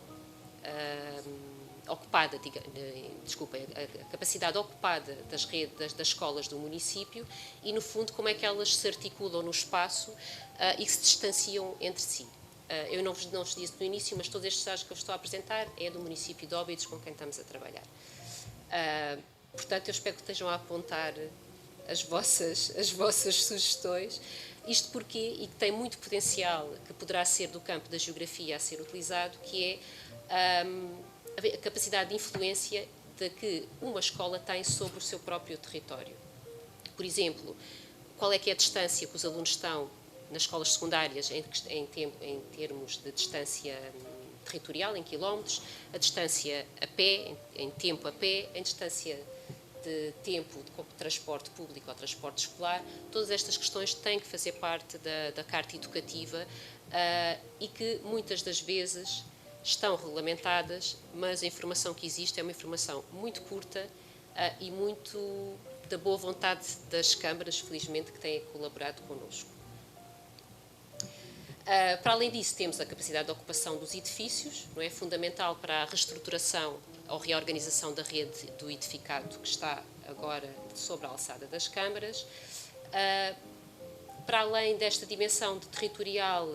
ocupada, a capacidade ocupada das redes das escolas do município e, no fundo, como é que elas se articulam no espaço e se distanciam entre si. Eu não vos disse no início, mas todos estes dados que eu estou a apresentar é do município de Óbidos com quem estamos a trabalhar. Portanto, eu espero que estejam a apontar as vossas sugestões. Isto porque, e que tem muito potencial, que poderá ser do campo da geografia a ser utilizado, que é a capacidade de influência de que uma escola tem sobre o seu próprio território. Por exemplo, qual é que é a distância que os alunos estão nas escolas secundárias em termos de distância territorial, em quilómetros, a distância a pé, em tempo a pé, em distância de tempo de transporte público ou transporte escolar. Todas estas questões têm que fazer parte da carta educativa e que muitas das vezes estão regulamentadas, mas a informação que existe é uma informação muito curta e muito da boa vontade das câmaras, felizmente, que têm colaborado connosco. Para além disso, temos a capacidade de ocupação dos edifícios, não é? Fundamental para a reestruturação ou reorganização da rede do edificado que está agora sobre a alçada das câmaras. Para além desta dimensão territorial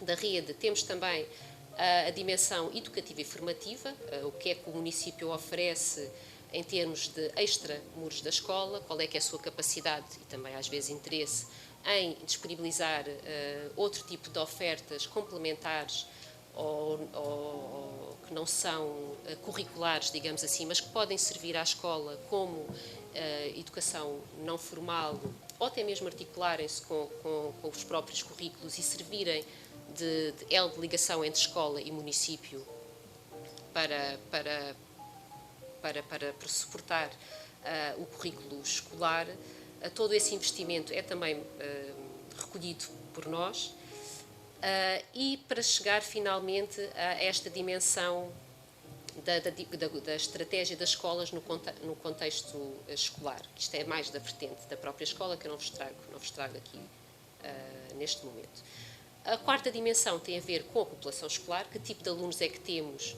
da rede, temos também a dimensão educativa e formativa, o que é que o município oferece em termos de extra-muros da escola, qual é que é a sua capacidade e também às vezes interesse em disponibilizar outro tipo de ofertas complementares ou que não são curriculares, digamos assim, mas que podem servir à escola como educação não formal ou até mesmo articularem-se com os próprios currículos e servirem de elo de ligação entre escola e município para suportar o currículo escolar. Todo esse investimento é também recolhido por nós e para chegar finalmente a esta dimensão da estratégia das escolas no contexto escolar. Isto é mais da vertente da própria escola que eu não vos trago aqui neste momento. A quarta dimensão tem a ver com a população escolar, que tipo de alunos é que temos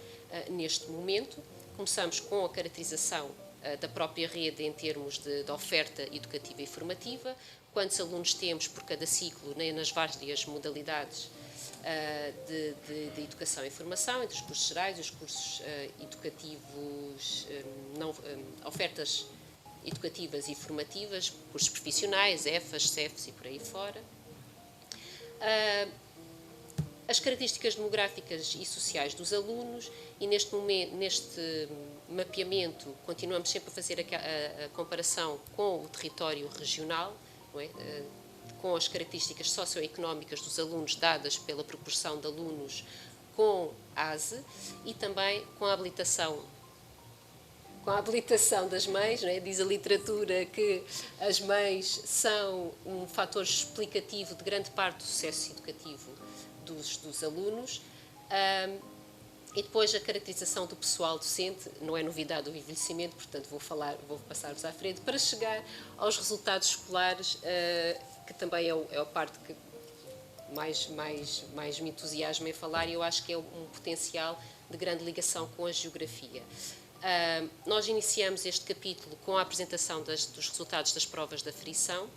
neste momento. Começamos com a caracterização da própria rede em termos de oferta educativa e formativa, quantos alunos temos por cada ciclo nas várias modalidades de educação e formação, entre os cursos gerais e os cursos educativos, ofertas educativas e formativas, cursos profissionais, EFAs, CEFs e por aí fora. As características demográficas e sociais dos alunos e neste mapeamento continuamos sempre a fazer a comparação com o território regional, não é? Com as características socioeconómicas dos alunos dadas pela proporção de alunos com ASE e também com a habilitação das mães, não é? Diz a literatura que as mães são um fator explicativo de grande parte do sucesso educativo dos alunos. E depois a caracterização do pessoal docente, não é novidade o envelhecimento, portanto vou passar-vos à frente, para chegar aos resultados escolares, que também é a parte que mais me entusiasma em falar, e eu acho que é um potencial de grande ligação com a geografia. Nós iniciamos este capítulo com a apresentação dos resultados das provas de aferição.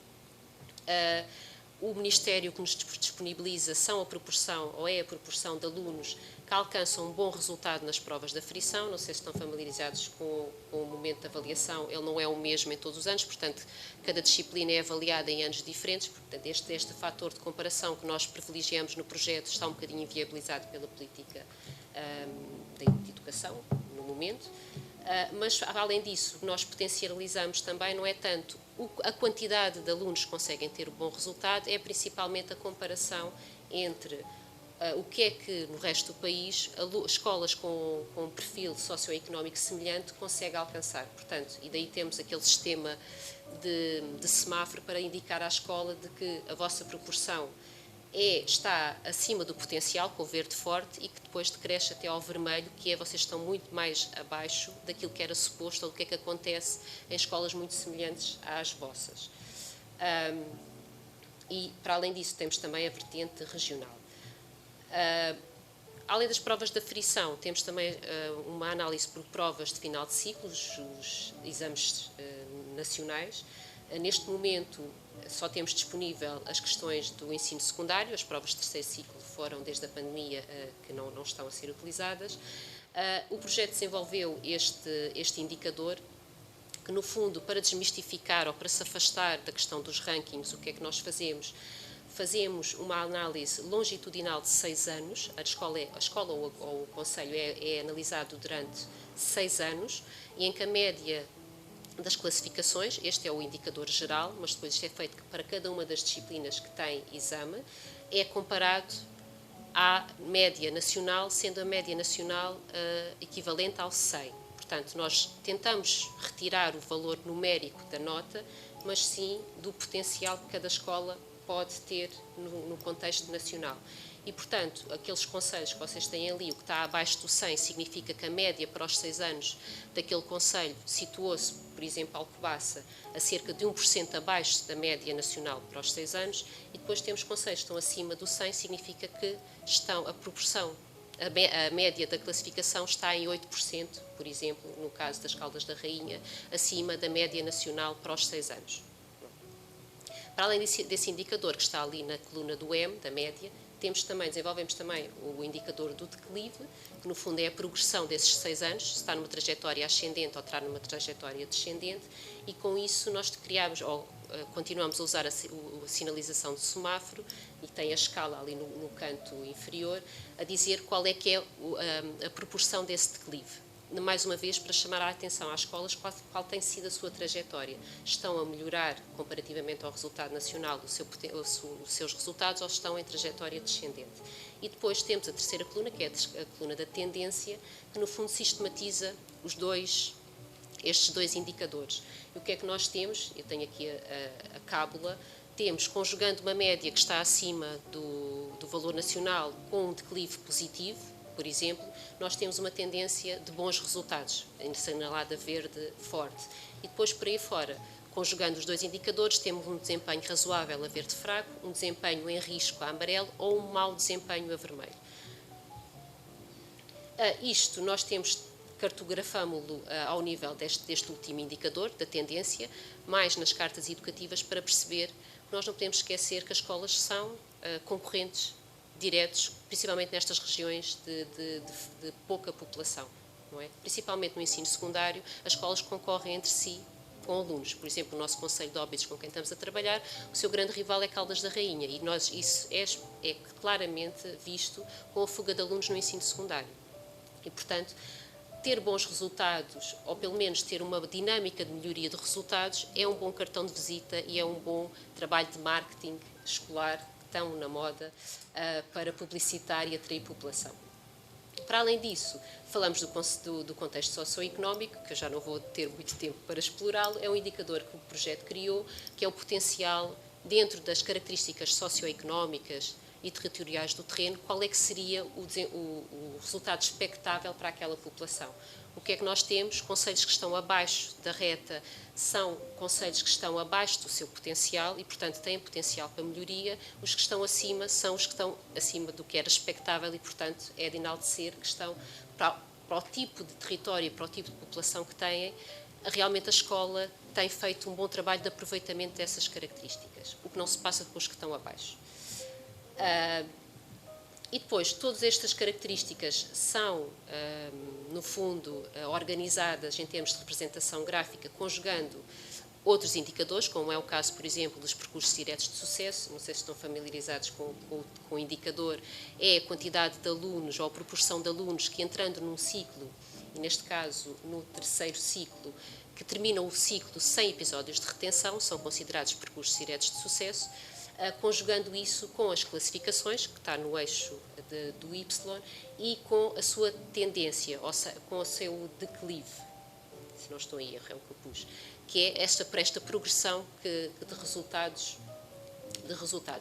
O Ministério que nos disponibiliza é a proporção de alunos que alcançam um bom resultado nas provas de aferição. Não sei se estão familiarizados com o momento de avaliação, ele não é o mesmo em todos os anos, portanto, cada disciplina é avaliada em anos diferentes, portanto, este fator de comparação que nós privilegiamos no projeto está um bocadinho inviabilizado pela política de educação, no momento. Mas, além disso, o que nós potencializamos também não é tanto a quantidade de alunos que conseguem ter um bom resultado, é principalmente a comparação entre o que é que no resto do país escolas com um perfil socioeconómico semelhante conseguem alcançar. Portanto, e daí temos aquele sistema de semáforo para indicar à escola de que a vossa proporção está acima do potencial, com o verde forte, e que depois decresce até ao vermelho, que vocês estão muito mais abaixo daquilo que era suposto ou do que é que acontece em escolas muito semelhantes às vossas. E, para além disso, temos também a vertente regional. Além das provas de aferição, temos também uma análise por provas de final de ciclo, os exames nacionais. Neste momento, só temos disponível as questões do ensino secundário, as provas de terceiro ciclo foram, desde a pandemia, que não estão a ser utilizadas. O projeto desenvolveu este indicador, que, no fundo, para desmistificar ou para se afastar da questão dos rankings, o que é que nós fazemos? Fazemos uma análise longitudinal de 6 anos, a escola ou o conselho é analisado durante 6 anos, e em que a média das classificações, este é o indicador geral, mas depois isto é feito para cada uma das disciplinas que tem exame, é comparado à média nacional, sendo a média nacional equivalente ao 100. Portanto, nós tentamos retirar o valor numérico da nota, mas sim do potencial que cada escola pode ter no contexto nacional. E, portanto, aqueles conselhos que vocês têm ali, o que está abaixo do 100, significa que a média para os 6 anos daquele conselho situou-se por exemplo, Alcobaça, a cerca de 1% abaixo da média nacional para os 6 anos, e depois temos concelhos que estão acima do 100, significa que a proporção, a média da classificação está em 8%, por exemplo, no caso das Caldas da Rainha, acima da média nacional para os 6 anos. Para além desse indicador que está ali na coluna do M, da média, desenvolvemos também o indicador do declive, que no fundo é a progressão desses 6 anos, se está numa trajetória ascendente ou está numa trajetória descendente, e com isso nós continuamos a usar a sinalização de semáforo, e tem a escala ali no canto inferior, a dizer qual é que é a proporção desse declive. Mais uma vez, para chamar a atenção às escolas qual tem sido a sua trajetória. Estão a melhorar comparativamente ao resultado nacional os seus resultados, ou estão em trajetória descendente. E depois temos a terceira coluna, que é a coluna da tendência, que no fundo sistematiza estes dois indicadores. E o que é que nós temos? Eu tenho aqui a cábula. Temos, conjugando uma média que está acima do valor nacional com um declive positivo, por exemplo, nós temos uma tendência de bons resultados, assinalada verde forte. E depois, por aí fora, conjugando os dois indicadores, temos um desempenho razoável a verde fraco, um desempenho em risco a amarelo ou um mau desempenho a vermelho. Isto nós cartografámo-lo ao nível deste último indicador, da tendência, mais nas cartas educativas, para perceber que nós não podemos esquecer que as escolas são concorrentes diretos, principalmente nestas regiões de pouca população, não é? Principalmente no ensino secundário, as escolas concorrem entre si com alunos. Por exemplo, o nosso Concelho de Óbidos, com quem estamos a trabalhar, o seu grande rival é Caldas da Rainha, e isso é claramente visto com a fuga de alunos no ensino secundário. E, portanto, ter bons resultados, ou pelo menos ter uma dinâmica de melhoria de resultados, é um bom cartão de visita e é um bom trabalho de marketing escolar, tão na moda, para publicitar e atrair população. Para além disso, falamos do contexto socioeconómico, que eu já não vou ter muito tempo para explorá-lo. É um indicador que o projeto criou, que é o potencial, dentro das características socioeconómicas e territoriais do terreno, qual é que seria o resultado expectável para aquela população. O que é que nós temos? Concelhos que estão abaixo da reta são concelhos que estão abaixo do seu potencial e, portanto, têm potencial para melhoria. Os que estão acima são os que estão acima do que era expectável e, portanto, é de enaltecer que estão para o tipo de território e para o tipo de população que têm. Realmente a escola tem feito um bom trabalho de aproveitamento dessas características, o que não se passa com os que estão abaixo. E depois, todas estas características são, no fundo, organizadas em termos de representação gráfica, conjugando outros indicadores, como é o caso, por exemplo, dos percursos diretos de sucesso. Não sei se estão familiarizados com o indicador. É a quantidade de alunos ou a proporção de alunos que, entrando num ciclo, e neste caso no terceiro ciclo, que terminam o ciclo sem episódios de retenção, são considerados percursos diretos de sucesso, conjugando isso com as classificações, que está no eixo do Y, e com a sua tendência, ou seja, com o seu declive, se não estou em erro, é o que eu pus, que é esta progressão de resultados.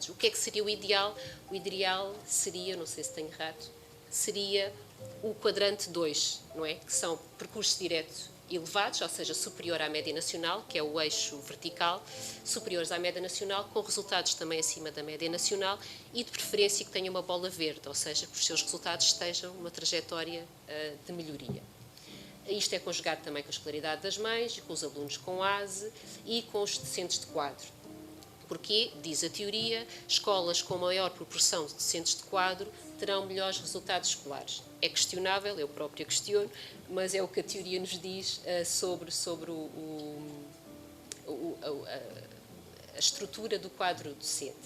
O que é que seria o ideal? O ideal seria, não sei se tenho errado, seria o quadrante 2, não é? Que são percursos diretos elevados, ou seja, superior à média nacional, que é o eixo vertical, superiores à média nacional, com resultados também acima da média nacional e, de preferência, que tenham uma bola verde, ou seja, que os seus resultados estejam numa trajetória de melhoria. Isto é conjugado também com a escolaridade das mães, com os alunos com ASE e com os docentes de quadro. Porque, diz a teoria, escolas com maior proporção de docentes de quadro terão melhores resultados escolares. É questionável, eu própria questiono, mas é o que a teoria nos diz sobre a estrutura do quadro docente.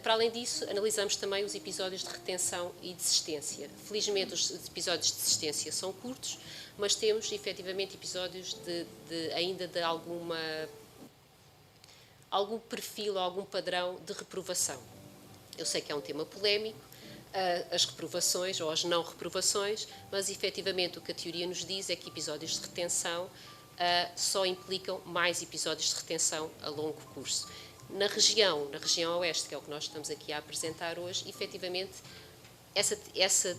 Para além disso, analisamos também os episódios de retenção e desistência. Felizmente, os episódios de desistência são curtos, mas temos, efetivamente, episódios ainda de algum perfil ou algum padrão de reprovação. Eu sei que é um tema polémico, as reprovações ou as não reprovações, mas efetivamente o que a teoria nos diz é que episódios de retenção só implicam mais episódios de retenção a longo curso. Na região oeste, que é o que nós estamos aqui a apresentar hoje, efetivamente essa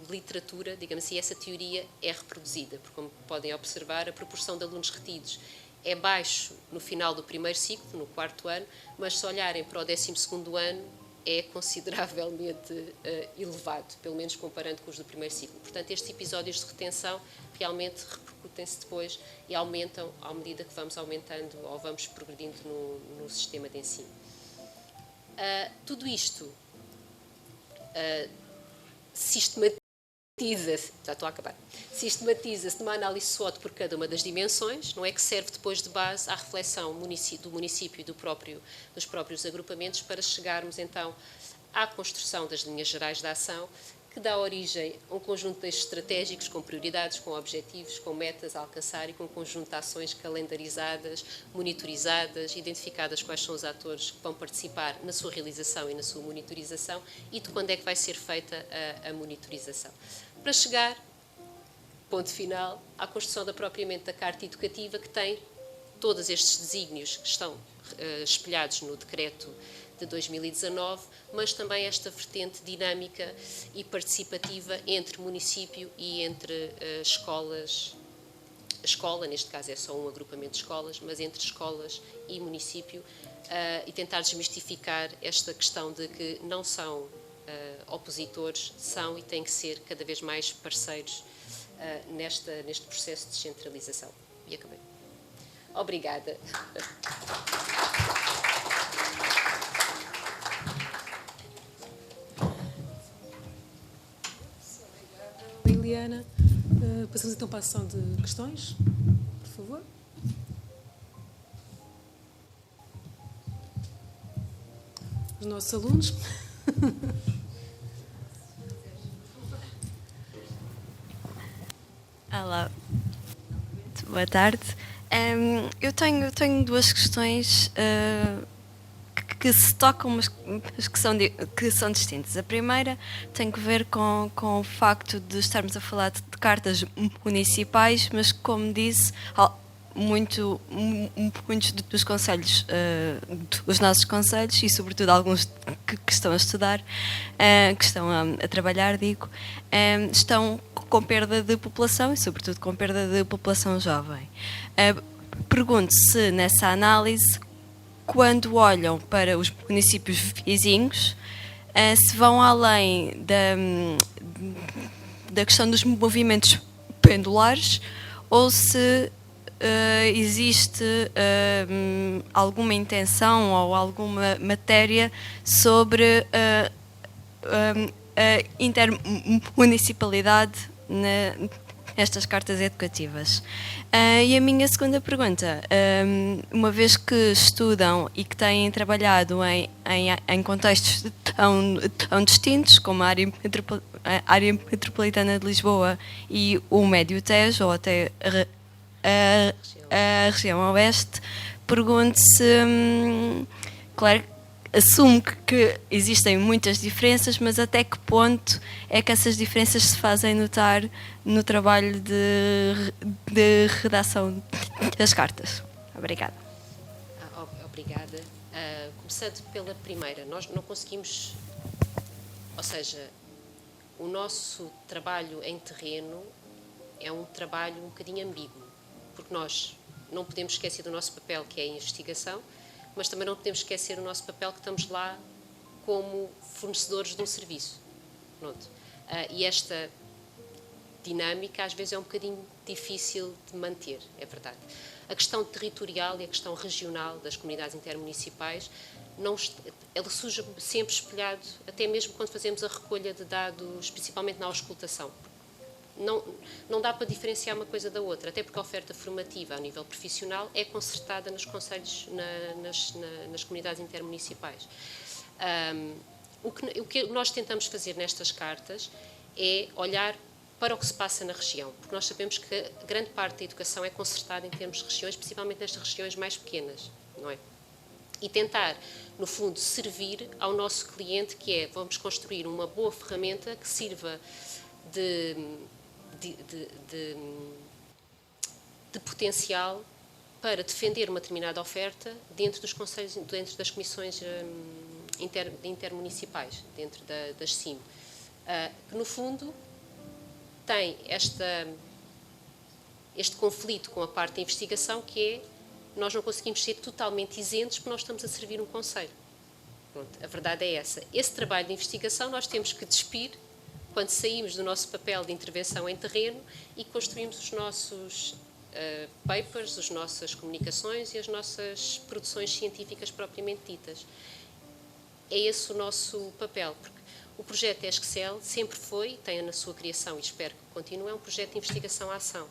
literatura, digamos assim, essa teoria é reproduzida, porque como podem observar, a proporção de alunos retidos é baixo no final do primeiro ciclo, no 4º ano, mas se olharem para o 12º ano, é consideravelmente elevado, pelo menos comparando com os do primeiro ciclo. Portanto, estes episódios de retenção realmente repercutem-se depois e aumentam à medida que vamos aumentando ou vamos progredindo no sistema de ensino. Tudo isto sistematiza-se numa análise SWOT por cada uma das dimensões, não é, que serve depois de base à reflexão do município e dos próprios agrupamentos para chegarmos então à construção das linhas gerais da ação, que dá origem a um conjunto de eixos estratégicos com prioridades, com objetivos, com metas a alcançar e com um conjunto de ações calendarizadas, monitorizadas, identificadas quais são os atores que vão participar na sua realização e na sua monitorização e de quando é que vai ser feita a monitorização. Para chegar, ponto final, à construção propriamente da Carta Educativa, que tem todos estes desígnios que estão espelhados no decreto de 2019, mas também esta vertente dinâmica e participativa entre município e entre escolas. A escola, neste caso é só um agrupamento de escolas, mas entre escolas e município, e tentar desmistificar esta questão de que não são opositores, são e têm que ser cada vez mais parceiros neste processo de descentralização. E acabei. Obrigada. Liliana, passamos então para a sessão de questões, por favor. Os nossos alunos. Olá, boa tarde. Eu tenho duas questões que se tocam, mas que são distintas. A primeira tem que ver com o facto de estarmos a falar de cartas municipais, mas, como disse, muitos dos conselhos, dos nossos conselhos, e sobretudo alguns que estão a estudar, que estão a trabalhar, estão com perda de população e sobretudo com perda de população jovem. Pergunto se nessa análise, quando olham para os municípios vizinhos, se vão além da questão dos movimentos pendulares ou se existe alguma intenção ou alguma matéria sobre a intermunicipalidade nestas cartas educativas. E a minha segunda pergunta, uma vez que estudam e que têm trabalhado em contextos tão distintos, como a área metropolitana de Lisboa e o Médio Tejo, ou até a região oeste, pergunto-se, claro, assumo que existem muitas diferenças, mas até que ponto é que essas diferenças se fazem notar no trabalho de redação das cartas? Obrigada. Obrigada. Começando pela primeira, nós não conseguimos, ou seja, o nosso trabalho em terreno é um trabalho um bocadinho ambíguo, porque nós não podemos esquecer do nosso papel, que é a investigação, mas também não podemos esquecer o nosso papel, que estamos lá como fornecedores de um serviço. Pronto. E esta dinâmica às vezes é um bocadinho difícil de manter, é verdade. A questão territorial e a questão regional das comunidades intermunicipais, ela surge sempre espelhado, até mesmo quando fazemos a recolha de dados, principalmente na auscultação. Não dá para diferenciar uma coisa da outra, até porque a oferta formativa a nível profissional é concertada nos conselhos, nas comunidades intermunicipais. O que nós tentamos fazer nestas cartas é olhar para o que se passa na região, porque nós sabemos que grande parte da educação é concertada em termos de regiões, principalmente nestas regiões mais pequenas, não é? E tentar, no fundo, servir ao nosso cliente, que é, vamos construir uma boa ferramenta que sirva de potencial para defender uma determinada oferta dentro dos conselhos, dentro das comissões intermunicipais, dentro das CIM, que no fundo tem este conflito com a parte da investigação, que é, nós não conseguimos ser totalmente isentos porque nós estamos a servir um conselho. Pronto, a verdade é essa. Esse trabalho de investigação nós temos que despir quando saímos do nosso papel de intervenção em terreno e construímos os nossos papers, as nossas comunicações e as nossas produções científicas propriamente ditas. É esse o nosso papel, porque o projeto ESCCEL sempre foi, tem na sua criação e espero que continue, é um projeto de investigação-ação.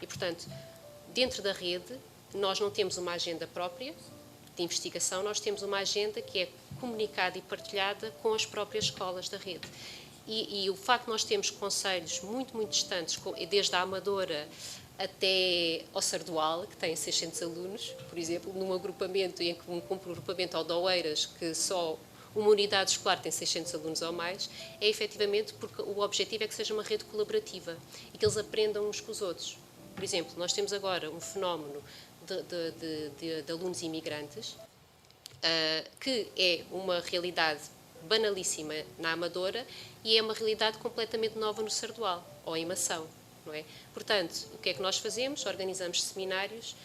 E, portanto, dentro da rede, nós não temos uma agenda própria de investigação, nós temos uma agenda que é comunicada e partilhada com as próprias escolas da rede. E o facto de nós termos conselhos muito, muito distantes, desde a Amadora até ao Sardual, que tem 600 alunos, por exemplo, num agrupamento, um agrupamento ao de Oeiras, que só uma unidade escolar tem 600 alunos ou mais, é efetivamente porque o objetivo é que seja uma rede colaborativa e que eles aprendam uns com os outros. Por exemplo, nós temos agora um fenómeno de alunos imigrantes, que é uma realidade banalíssima na Amadora e é uma realidade completamente nova no Sardual, ou em Mação, não é? Portanto, o que é que nós fazemos? Organizamos seminários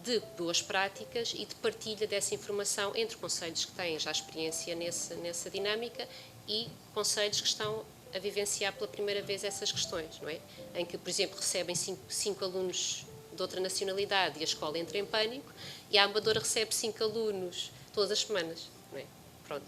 de boas práticas e de partilha dessa informação entre conselhos que têm já experiência nessa dinâmica e conselhos que estão a vivenciar pela primeira vez essas questões, não é? Em que, por exemplo, recebem cinco alunos de outra nacionalidade e a escola entra em pânico, e a Amadora recebe 5 alunos todas as semanas, não é? Pronto.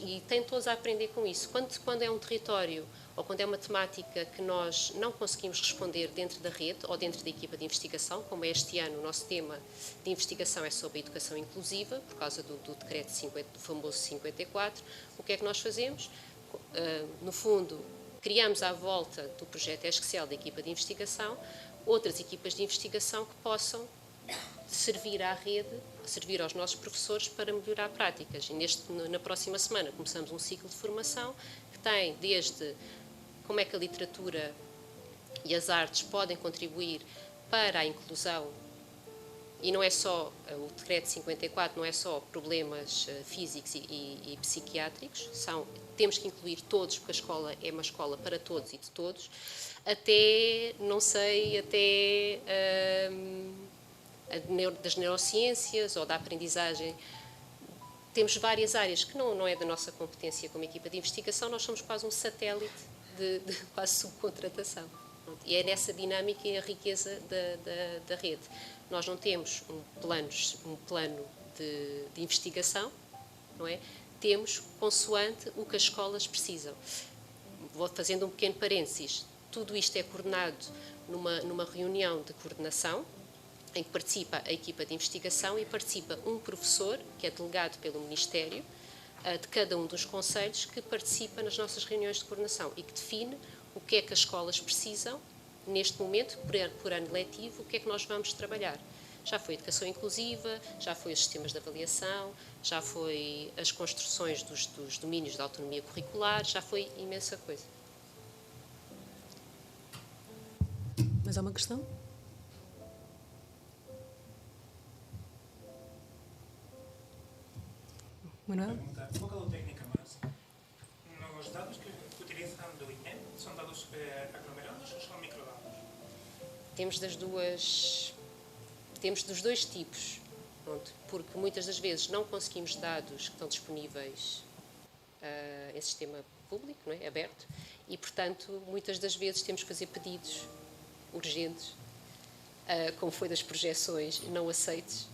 E têm todos a aprender com isso. Quando é um território ou quando é uma temática que nós não conseguimos responder dentro da rede ou dentro da equipa de investigação, como é este ano, o nosso tema de investigação é sobre a educação inclusiva, por causa do decreto do famoso 54, o que é que nós fazemos? No fundo, criamos à volta do projeto ESCCEL da equipa de investigação outras equipas de investigação que possam servir à rede, servir aos nossos professores para melhorar práticas. E na próxima semana começamos um ciclo de formação que tem desde como é que a literatura e as artes podem contribuir para a inclusão, e não é só, o decreto 54 não é só problemas físicos e psiquiátricos, temos que incluir todos, porque a escola é uma escola para todos e de todos, até das neurociências ou da aprendizagem. Temos várias áreas que não é da nossa competência como equipa de investigação, nós somos quase um satélite de quase subcontratação. E é nessa dinâmica e a riqueza da rede. Nós não temos um plano de investigação, não é? Temos consoante o que as escolas precisam. Vou fazendo um pequeno parênteses. Tudo isto é coordenado numa reunião de coordenação, em que participa a equipa de investigação e participa um professor, que é delegado pelo Ministério, de cada um dos conselhos, que participa nas nossas reuniões de coordenação e que define o que é que as escolas precisam, neste momento, por ano letivo, o que é que nós vamos trabalhar. Já foi a educação inclusiva, já foi os sistemas de avaliação, já foi as construções dos domínios da autonomia curricular, já foi imensa coisa. Mas há uma questão? Manuel? Um pouco técnica, mas os dados que utilizam do INE são dados aglomerados ou são microdados? Temos dos dois tipos, pronto, porque muitas das vezes não conseguimos dados que estão disponíveis em sistema público, não é? Aberto, e portanto muitas das vezes temos que fazer pedidos urgentes, como foi das projeções não aceites,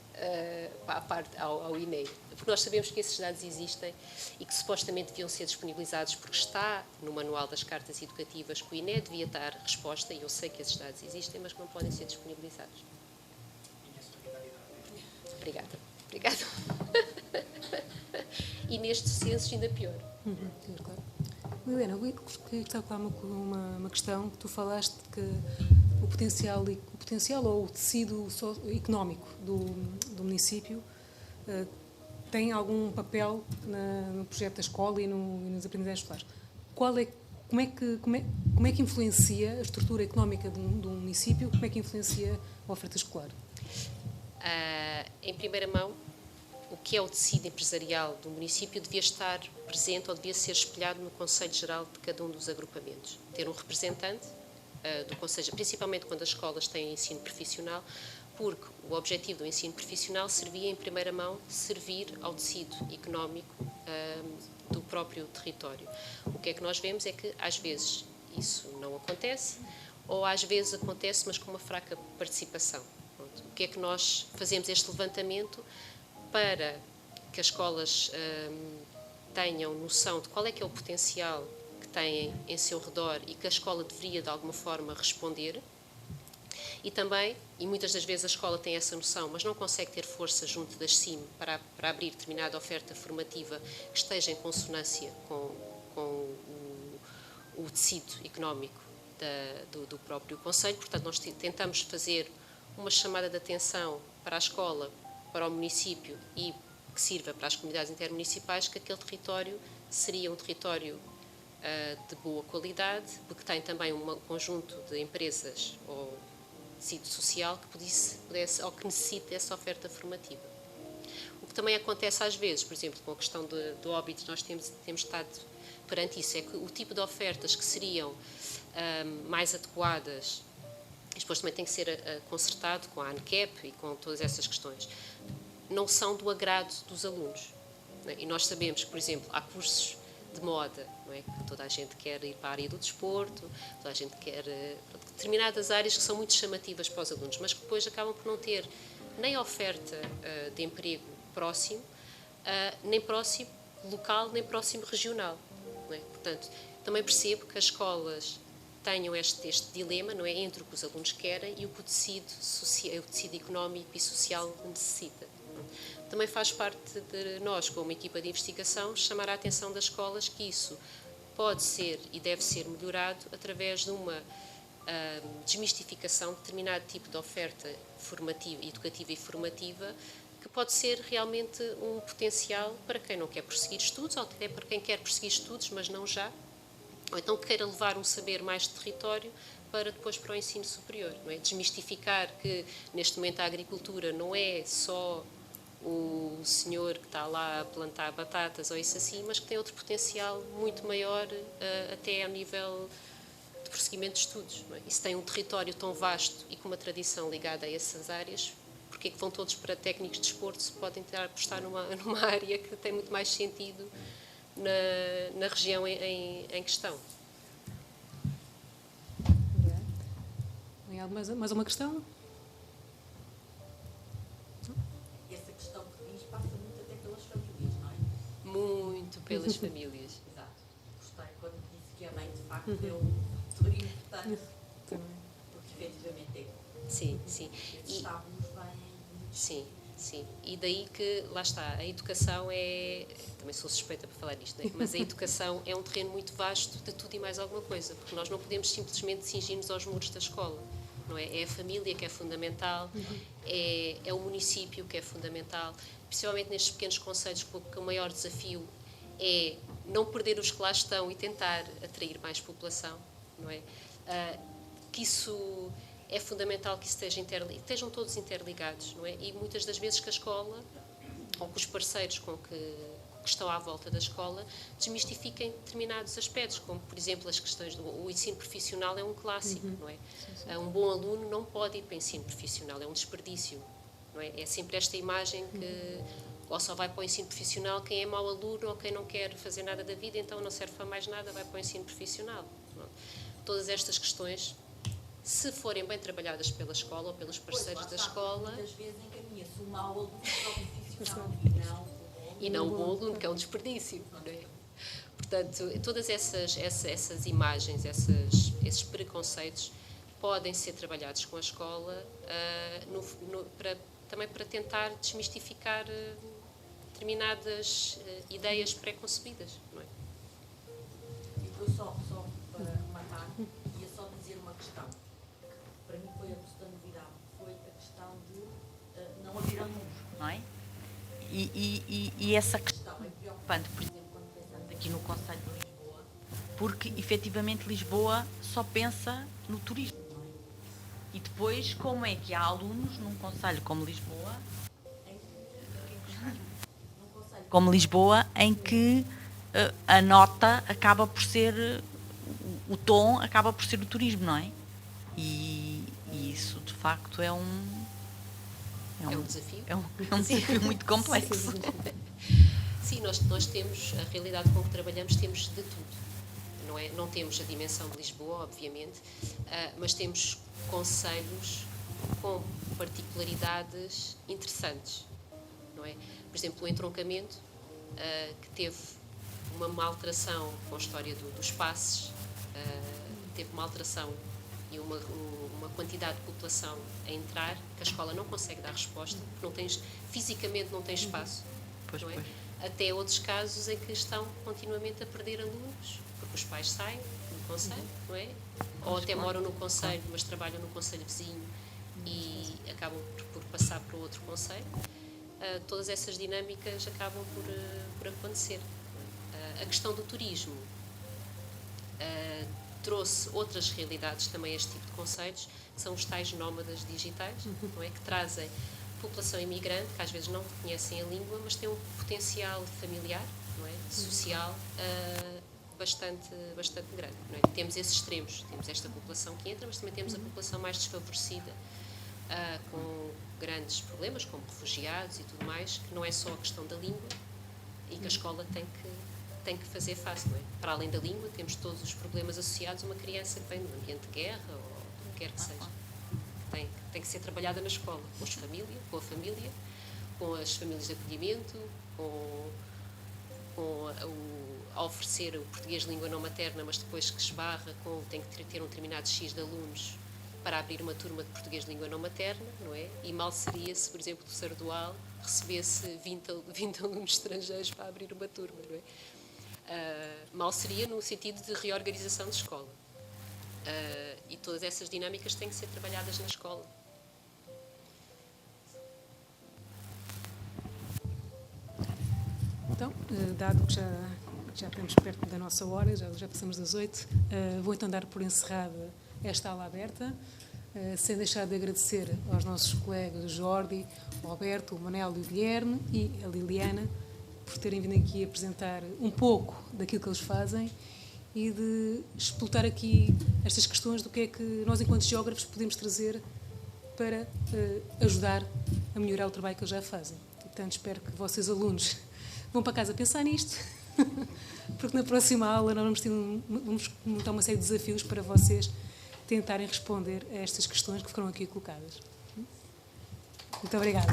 ao INE, porque nós sabemos que esses dados existem e que supostamente deviam ser disponibilizados porque está no manual das cartas educativas que o INE devia dar resposta, e eu sei que esses dados existem, mas que não podem ser disponibilizados. Obrigada. E neste senso ainda pior. Claro. Liliana, eu queria colocar uma questão que tu falaste, que o potencial ou o tecido económico do município tem algum papel no projeto da escola e nas aprendizagens escolares. Como é que influencia a estrutura económica do município? Como é que influencia a oferta escolar? Em primeira mão, o que é o tecido empresarial do município devia estar presente ou devia ser espelhado no Conselho Geral de cada um dos agrupamentos. Ter um representante do Conselho, principalmente quando as escolas têm ensino profissional, porque o objetivo do ensino profissional servia, em primeira mão, servir ao tecido económico do próprio território. O que é que nós vemos é que, às vezes, isso não acontece, ou às vezes acontece, mas com uma fraca participação. Pronto. O que é que nós fazemos este levantamento para que as escolas tenham noção de qual é que é o potencial que têm em seu redor e que a escola deveria, de alguma forma, responder. E também, e muitas das vezes a escola tem essa noção, mas não consegue ter força junto das CIM para abrir determinada oferta formativa que esteja em consonância com o tecido económico do próprio Conselho. Portanto, nós tentamos fazer uma chamada de atenção para a escola, para o município e que sirva para as comunidades intermunicipais, que aquele território seria um território de boa qualidade, porque tem também um conjunto de empresas ou tecido social que pudesse ou que necessite dessa oferta formativa. O que também acontece às vezes, por exemplo, com a questão do Óbidos, nós temos estado perante isso, é que o tipo de ofertas que seriam mais adequadas, depois também tem que ser concertado com a ANCAP e com todas essas questões, não são do agrado dos alunos. Não é? E nós sabemos que, por exemplo, há cursos de moda, não é? Que toda a gente quer ir para a área do desporto, toda a gente quer determinadas áreas que são muito chamativas para os alunos, mas que depois acabam por não ter nem oferta de emprego próximo, nem próximo local, nem próximo regional. Não é? Portanto, também percebo que as escolas tenham este dilema, não é, entre o que os alunos querem e o que o tecido económico e social necessita. Também faz parte de nós, como equipa de investigação, chamar a atenção das escolas que isso pode ser e deve ser melhorado através de uma desmistificação de determinado tipo de oferta formativa, educativa e formativa, que pode ser realmente um potencial para quem não quer prosseguir estudos, ou até para quem quer prosseguir estudos, mas não já, ou então queira levar um saber mais de território para depois para o ensino superior. Não é? Desmistificar que, neste momento, a agricultura não é só o senhor que está lá a plantar batatas ou isso assim, mas que tem outro potencial muito maior até ao nível de prosseguimento de estudos. Não é? E se tem um território tão vasto e com uma tradição ligada a essas áreas, porque é que vão todos para técnicos de desporto se podem tentar apostar numa área que tem muito mais sentido na região em questão? Obrigada. Mais uma questão? Essa questão que diz passa muito até pelas famílias, não é? Muito pelas famílias. Exato. Gostei quando disse que a mãe, de facto, é um fator importante. Porque, efetivamente, é. Sim, sim. Esses estábulos vêm... Sim, sim. E daí que, lá está, a educação é... Também sou suspeita para falar nisto, não é? Mas a educação é um terreno muito vasto de tudo e mais alguma coisa, porque nós não podemos simplesmente cingir-nos aos muros da escola. Não é? É a família que é fundamental, é o município que é fundamental, principalmente nestes pequenos concelhos, que o maior desafio é não perder os que lá estão e tentar atrair mais população, não é? Que isso é fundamental, que estejam todos interligados, não é? E muitas das vezes que a escola, ou que os parceiros que estão à volta da escola, desmistifiquem determinados aspectos, como, por exemplo, as questões do ensino profissional é um clássico, não é? Sim. Um bom aluno não pode ir para o ensino profissional, é um desperdício, não é? É sempre esta imagem que ou só vai para o ensino profissional quem é mau aluno ou quem não quer fazer nada da vida, então não serve para mais nada, vai para o ensino profissional. Não? Todas estas questões, se forem bem trabalhadas pela escola ou pelos parceiros da escola... Muitas vezes encaminha-se um mau aluno para o profissional e não um bom aluno, que é um desperdício. Não é? Portanto, todas essas imagens, esses preconceitos podem ser trabalhados com a escola também para tentar desmistificar determinadas ideias pré-concebidas. Não é? E depois, só para rematar, ia só dizer uma questão, que para mim foi a absoluta novidade, foi a questão de não haver alunos, não é? E essa questão é preocupante, por exemplo, quando pensamos aqui no Conselho de Lisboa, porque efetivamente Lisboa só pensa no turismo, não é? E depois, como é que há alunos num Conselho como Lisboa como Lisboa, em que a nota acaba por ser, o tom acaba por ser o turismo, não é? E isso, de facto, é um desafio. É um desafio muito complexo. Sim, nós temos, a realidade com que trabalhamos, temos de tudo. Não temos a dimensão de Lisboa, obviamente, mas temos concelhos com particularidades interessantes, não é? Por exemplo, o entroncamento, que teve uma alteração com a história dos passes, teve uma alteração e uma quantidade de população a entrar, que a escola não consegue dar resposta, porque fisicamente não tem espaço, não é? Até outros casos em que estão continuamente a perder alunos, porque os pais saem do concelho, não é? Ou até moram no concelho, mas trabalham no concelho vizinho e acabam por passar para outro concelho. Todas essas dinâmicas acabam por acontecer. A questão do turismo trouxe outras realidades também a este tipo de concelhos, que são os tais nómadas digitais, não é? Que trazem população imigrante, que às vezes não reconhecem a língua, mas têm um potencial familiar, não é? Social, bastante grande. Não é? Temos esses extremos, temos esta população que entra, mas também temos a população mais desfavorecida, com grandes problemas, como refugiados e tudo mais, que não é só a questão da língua e que a escola tem que fazer face, não é? Para além da língua, temos todos os problemas associados a uma criança que vem de um ambiente de guerra ou o que quer que seja. Tem que ser trabalhada na escola, com a família, com as famílias de acolhimento, a oferecer o português de língua não materna, mas depois que esbarra tem que ter um determinado X de alunos para abrir uma turma de português de língua não materna, não é? E mal seria se, por exemplo, do Sardual recebesse 20 alunos estrangeiros para abrir uma turma, não é? Mal seria no sentido de reorganização de escola. E todas essas dinâmicas têm que ser trabalhadas na escola. Então, dado que já estamos perto da nossa hora, já passamos das 8, vou então dar por encerrada esta aula aberta, sem deixar de agradecer aos nossos colegas Jordi, o Alberto, o Manel e o Guilherme e a Liliana por terem vindo aqui apresentar um pouco daquilo que eles fazem e de explotar aqui estas questões do que é que nós, enquanto geógrafos, podemos trazer para ajudar a melhorar o trabalho que eles já fazem. Portanto, espero que vocês, alunos, vão para casa pensar nisto, porque na próxima aula nós vamos montar uma série de desafios para vocês tentarem responder a estas questões que foram aqui colocadas. Muito obrigada.